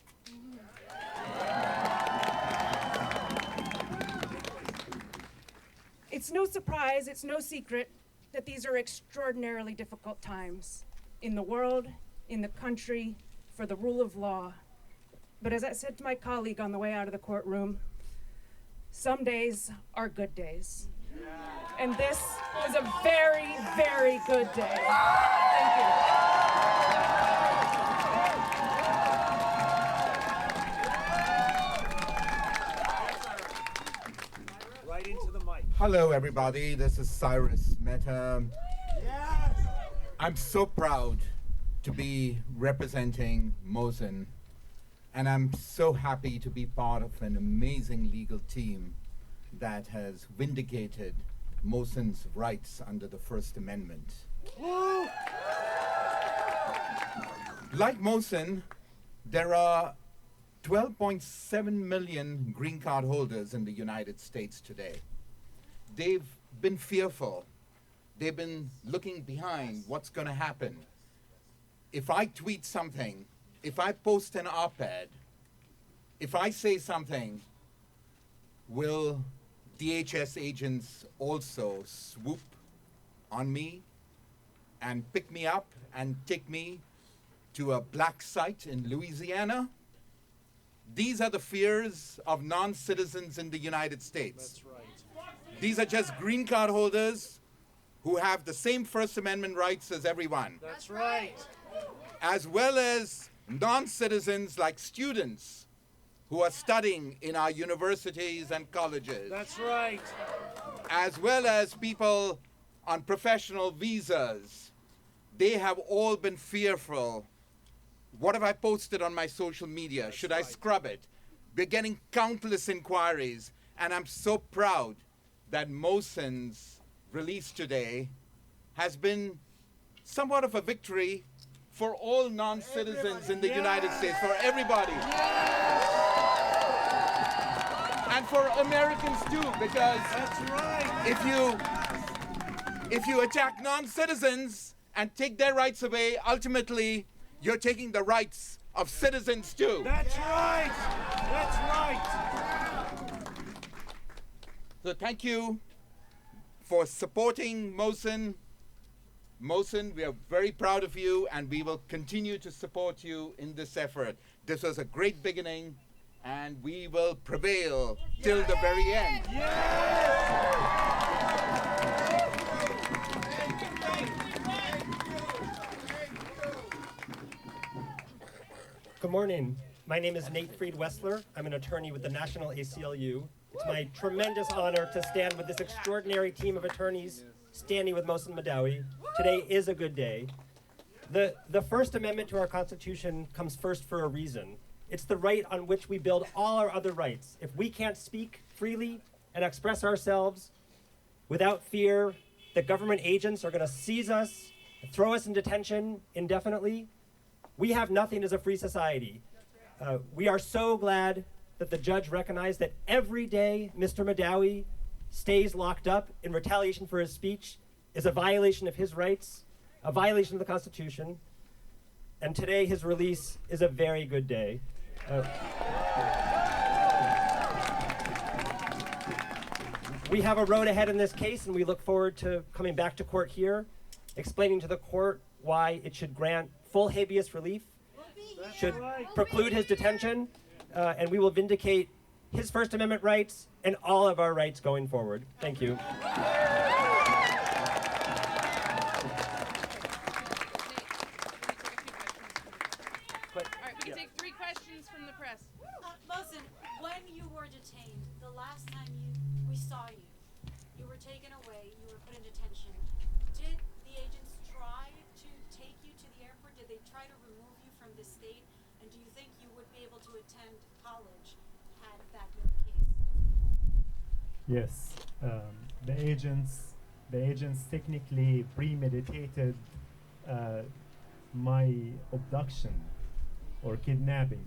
C: It's no surprise, it's no secret that these are extraordinarily difficult times in the world, in the country, for the rule of law. But as I said to my colleague on the way out of the courtroom, some days are good days. And this is a very, very good day. Thank you.
D: Right into the mic.
L: Hello, everybody. This is Cyrus Mehta.
D: Yes.
L: I'm so proud to be representing Mohsen, and I'm so happy to be part of an amazing legal team that has vindicated Mohsen's rights under the First Amendment.
D: Woo.
L: Like Mohsen, there are 12.7 million green card holders in the United States today. They've been fearful. They've been looking behind what's going to happen. If I tweet something, if I post an op-ed, if I say something, will DHS agents also swoop on me and pick me up and take me to a black site in Louisiana? These are the fears of non-citizens in the United States.
D: That's right.
L: These are just green card holders who have the same First Amendment rights as everyone.
D: That's right.
L: As well as non-citizens like students who are studying in our universities and colleges.
D: That's right.
L: As well as people on professional visas. They have all been fearful. What have I posted on my social media? Should I scrub it? We're getting countless inquiries, and I'm so proud that Mohsen's release today has been somewhat of a victory for all non-citizens in the United States, for everybody. And for Americans too, because
D: that's right.
L: If you attack non-citizens and take their rights away, ultimately, you're taking the rights of citizens too.
D: That's right. That's right.
L: So thank you for supporting Mohsen. Mohsen, we are very proud of you, and we will continue to support you in this effort. This was a great beginning, and we will prevail till the very end.
H: Good morning. My name is Nate Fried-Wessler. I'm an attorney with the National ACLU. It's my tremendous honor to stand with this extraordinary team of attorneys standing with Mohsen Mahdawi. Today is a good day. The First Amendment to our Constitution comes first for a reason. It's the right on which we build all our other rights. If we can't speak freely and express ourselves without fear that government agents are going to seize us, throw us in detention indefinitely, we have nothing as a free society. We are so glad that the judge recognized that every day Mr. Mahdawi stays locked up in retaliation for his speech is a violation of his rights, a violation of the Constitution, and today his release is a very good day. We have a road ahead in this case, and we look forward to coming back to court here, explaining to the court why it should grant full habeas relief, should preclude his detention, and we will vindicate his First Amendment rights and all of our rights going forward. Thank you.
A: All right, we can take 3 questions from the press.
O: Mohsen, when you were detained, the last time we saw you, you were taken away, you were put in detention. Did the agents try to take you to the airport? Did they try to remove you from the state? And do you think you would be able to attend college had that been the case?
P: Yes, the agents technically premeditated my abduction or kidnapping.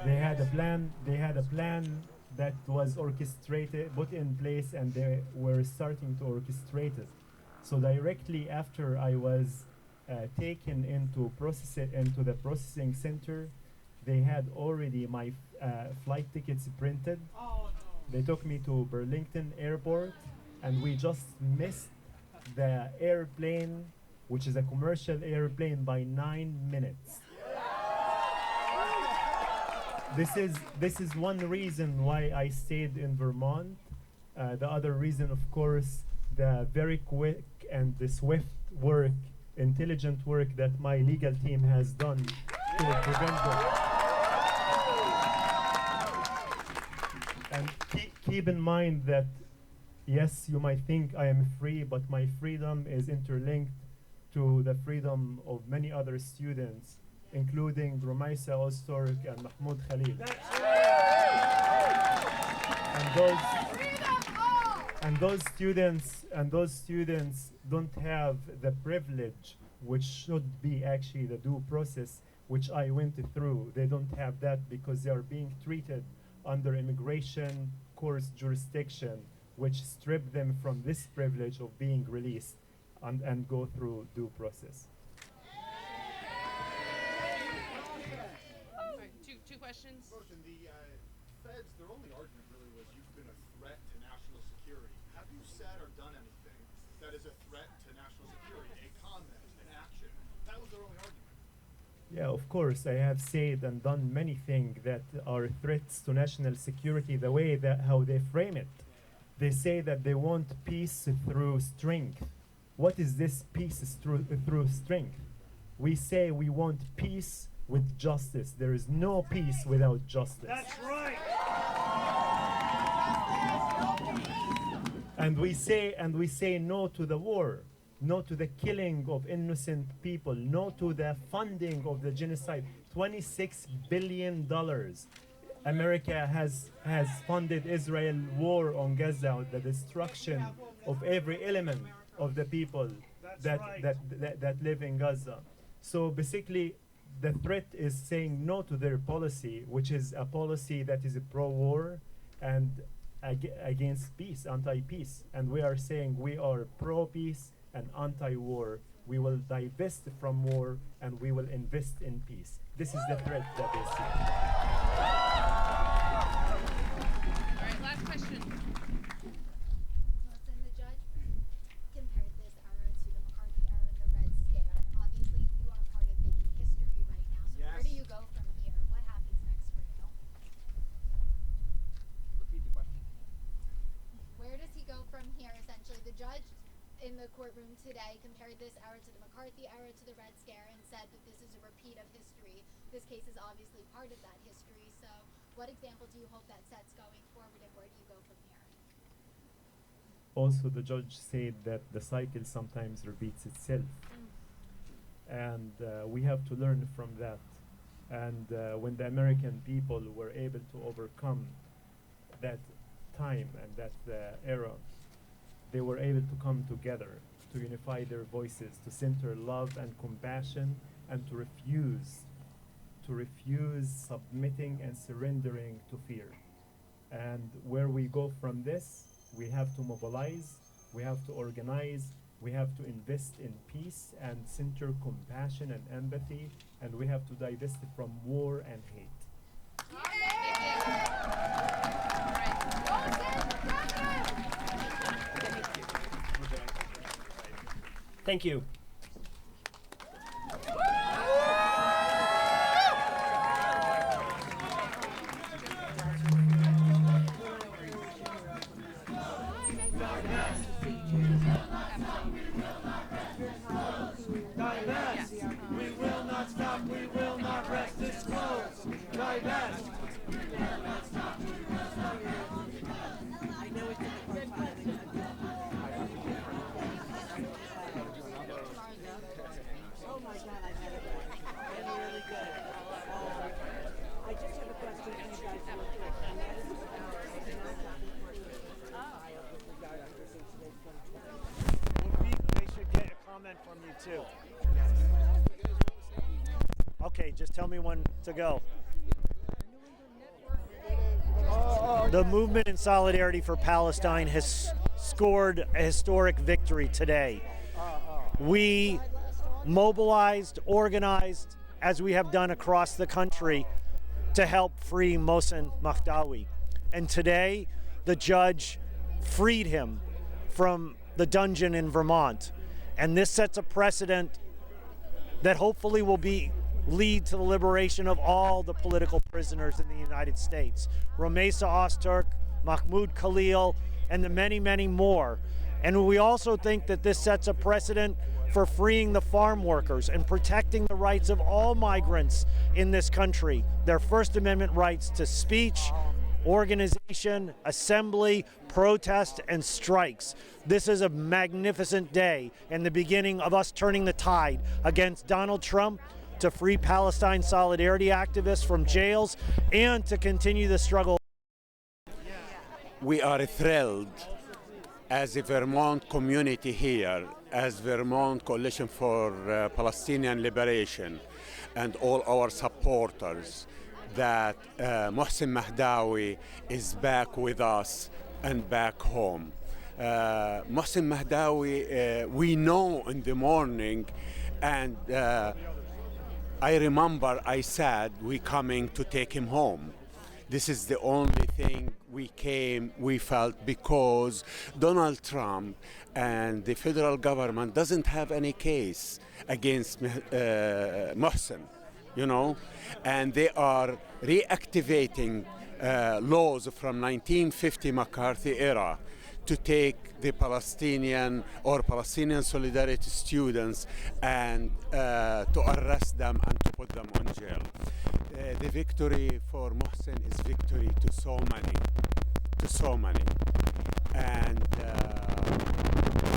P: They had a plan. They had a plan that was orchestrated, put in place, and they were starting to orchestrate it. So directly after I was taken into the processing center, they had already my flight tickets printed. They took me to Burlington Airport, and we just missed the airplane, which is a commercial airplane, by 9 minutes. This is one reason why I stayed in Vermont. The other reason, of course, the very quick and the swift work, intelligent work that my legal team has done to prevent them. And keep in mind that, yes, you might think I am free, but my freedom is interlinked to the freedom of many other students, including Rumaisa Ozturk and Mahmoud Khalil. And those students don't have the privilege, which should be actually the due process, which I went through. They don't have that because they are being treated under immigration court's jurisdiction, which strip them from this privilege of being released and go through due process.
A: Two questions.
M: Mohsen, the feds, their only argument really was you've been a threat to national security. Have you said or done anything that is a threat to national security? A comment, an action? That was their only argument.
P: Yeah, of course, I have said and done many things that are threats to national security, the way that how they frame it. They say that they want peace through strength. What is this peace through strength? We say we want peace with justice. There is no peace without justice.
D: That's right.
P: And we say no to the war, no to the killing of innocent people, no to the funding of the genocide. $26 billion America has funded Israel war on Gaza, the destruction of every element of the people that live in Gaza. So basically, the threat is saying no to their policy, which is a policy that is pro-war and against peace, anti-peace. And we are saying we are pro-peace and anti-war. We will divest from war and we will invest in peace. This is the threat that they see.
A: All right, last question.
S: Mohsen, the judge compared this era to the McCarthy era and the Red Scare. Obviously, you are part of making history right now. So where do you go from here? What happens next for you?
G: Repeat the question.
S: Where does he go from here, essentially? The judge in the courtroom today compared this era to the McCarthy era to the Red Scare and said that this is a repeat of history. This case is obviously part of that history. So what example do you hope that sets going forward, and where do you go from here?
P: Also, the judge said that the cycle sometimes repeats itself. And we have to learn from that. And when the American people were able to overcome that time and that era, they were able to come together, to unify their voices, to center love and compassion, and to refuse submitting and surrendering to fear. And where we go from this, we have to mobilize, we have to organize, we have to invest in peace and center compassion and empathy, and we have to divest from war and hate.
H: Thank you.
E: Divest. We will not stop. We will not rest. It's close. Divest.
T: Oh my God, I had it really, really good. I just have a question for you guys real quick, and that is
U: They should get a comment from you too. Okay, just tell me when to go. The movement in solidarity for Palestine has scored a historic victory today. We mobilized, organized, as we have done across the country, to help free Mohsen Mahdawi. And today, the judge freed him from the dungeon in Vermont. And this sets a precedent that hopefully will lead to the liberation of all the political prisoners in the United States. Ramesa Ozturk, Mahmoud Khalil, and the many, many more. And we also think that this sets a precedent for freeing the farm workers and protecting the rights of all migrants in this country, their First Amendment rights to speech, organization, assembly, protest, and strikes. This is a magnificent day and the beginning of us turning the tide against Donald Trump, to free Palestine solidarity activists from jails, and to continue the struggle.
V: We are thrilled as a Vermont community here, as Vermont Coalition for Palestinian Liberation, and all our supporters, that Mohsen Mahdawi is back with us and back home. Mohsen Mahdawi, we know in the morning, and I remember I said we coming to take him home. This is the only thing we felt, because Donald Trump and the federal government doesn't have any case against Mohsen, you know, and they are reactivating laws from 1950 McCarthy era to take the Palestinian or Palestinian Solidarity students and to arrest them and to put them on jail. The victory for Mohsen is victory to so many. And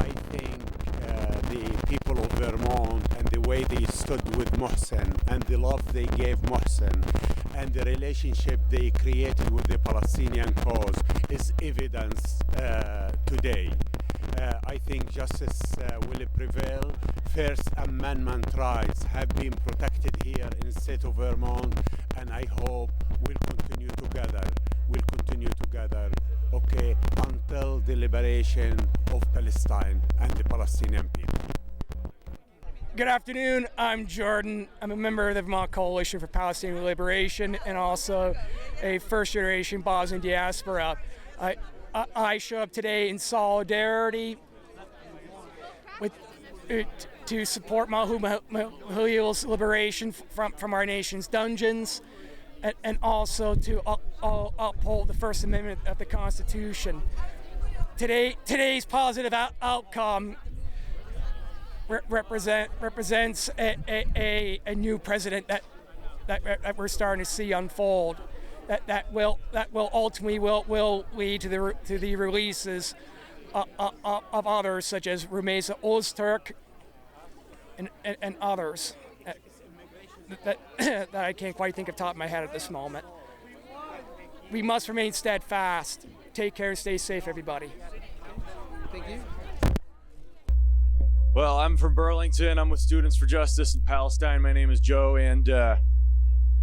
V: I think the people of Vermont and the way they stood with Mohsen and the love they gave Mohsen and the relationship they created with the Palestinian cause is evidence today. I think justice will prevail. First Amendment rights have been protected here in the state of Vermont, and I hope we'll continue together okay, until the liberation of Palestine and the Palestinian people.
F: Good afternoon, I'm Jordan. I'm a member of the Vermont Coalition for Palestinian Liberation and also a first-generation Bosnian diaspora. I show up today in solidarity with to support Mahmoud Mahdi's liberation from our nation's dungeons, and also to uphold the First Amendment of the Constitution. Today's positive outcome represents a new president that we're starting to see unfold. That will ultimately will lead to the releases of others such as Rumeysa Öztürk and others that I can't quite think of top of my head at this moment. We must remain steadfast. Take care and stay safe, everybody.
I: Thank you.
W: Well, I'm from Burlington. I'm with Students for Justice in Palestine. My name is Joe, and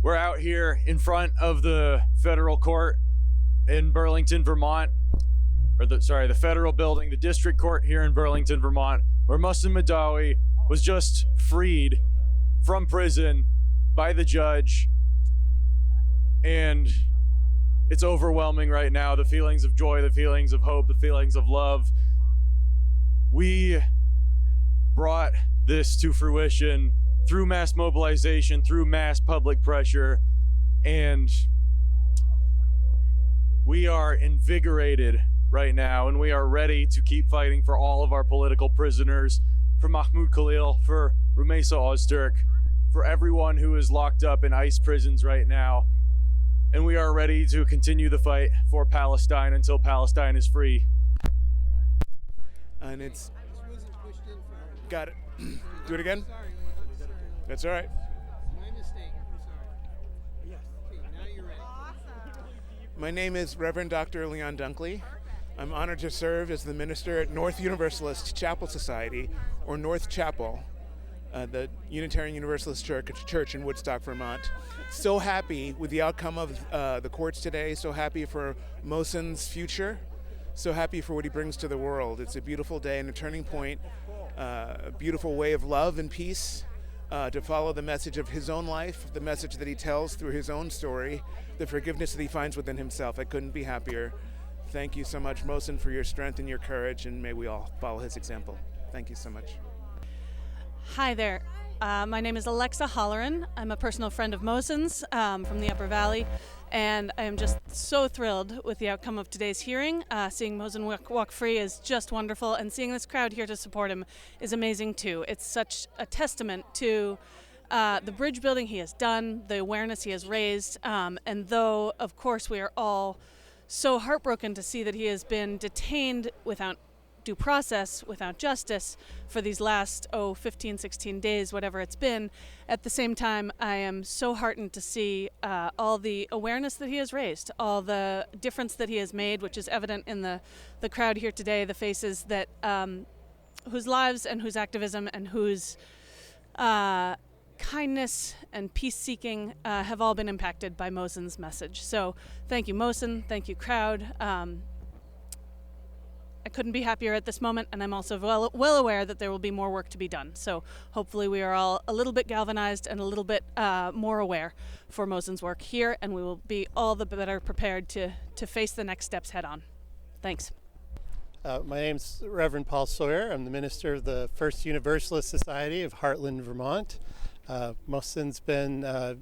W: we're out here in front of the federal court in Burlington, Vermont, or the federal building, the district court here in Burlington, Vermont, where Mohsen Mahdawi was just freed from prison by the judge. And it's overwhelming right now, the feelings of joy, the feelings of hope, the feelings of love. We brought this to fruition through mass mobilization, through mass public pressure, and we are invigorated right now, and we are ready to keep fighting for all of our political prisoners, for Mahmoud Khalil, for Rumeysa Öztürk, for everyone who is locked up in ICE prisons right now. And we are ready to continue the fight for Palestine until Palestine is free.
I: And it's... Got it. Do it again? That's all right.
G: My mistake. I'm sorry. Yes. Okay, now you're ready.
I: My name is Reverend Dr. Leon Dunkley. I'm honored to serve as the minister at North Universalist Chapel Society, or North Chapel, the Unitarian Universalist Church in Woodstock, Vermont. So happy with the outcome of the courts today. So happy for Mohsen's future. So happy for what he brings to the world. It's a beautiful day and a turning point, a beautiful way of love and peace, to follow the message of his own life, the message that he tells through his own story, the forgiveness that he finds within himself. I couldn't be happier. Thank you so much, Mohsen, for your strength and your courage, and may we all follow his example. Thank you so much.
X: Hi there. My name is Alexa Holleran. I'm a personal friend of Mohsen's from the Upper Valley, and I am just so thrilled with the outcome of today's hearing. Seeing Mohsen walk free is just wonderful, and seeing this crowd here to support him is amazing too. It's such a testament to the bridge building he has done, the awareness he has raised, and though, of course, we are all so heartbroken to see that he has been detained without due process, without justice for these last 15, 16 days, whatever it's been. At the same time, I am so heartened to see all the awareness that he has raised, all the difference that he has made, which is evident in the crowd here today, the faces that whose lives and whose activism and whose kindness and peace-seeking have all been impacted by Mohsen's message. So thank you, Mohsen. Thank you, crowd. I couldn't be happier at this moment, and I'm also well aware that there will be more work to be done. So hopefully we are all a little bit galvanized and a little bit more aware for Mohsen's work here, and we will be all the better prepared to face the next steps head on. Thanks.
Y: My name's Reverend Paul Sawyer. I'm the minister of the First Universalist Society of Heartland, Vermont. Mohsen's been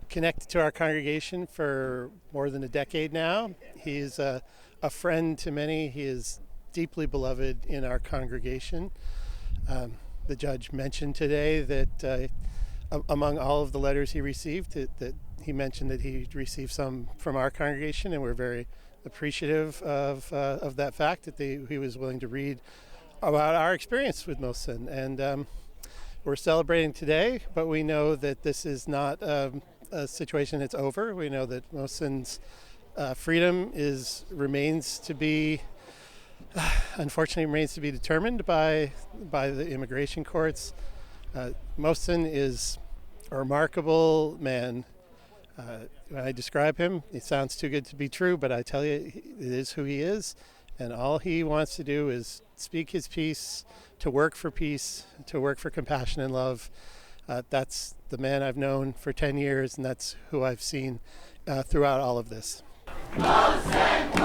Y: connected to our congregation for more than a decade now. He's a friend to many. He is deeply beloved in our congregation. The judge mentioned today that among all of the letters he received, that he mentioned that he received some from our congregation, and we're very appreciative of that fact, that he was willing to read about our experience with Mohsen. And we're celebrating today, but we know that this is not a situation that's over. We know that Mohsen's freedom unfortunately remains to be determined by the immigration courts. Mohsen is a remarkable man When I describe him, it sounds too good to be true, but I tell you, it is who he is. And all he wants to do is speak his peace, to work for peace, to work for compassion and love. That's the man I've known for 10 years, and that's who I've seen throughout all of this.
E: Mohsen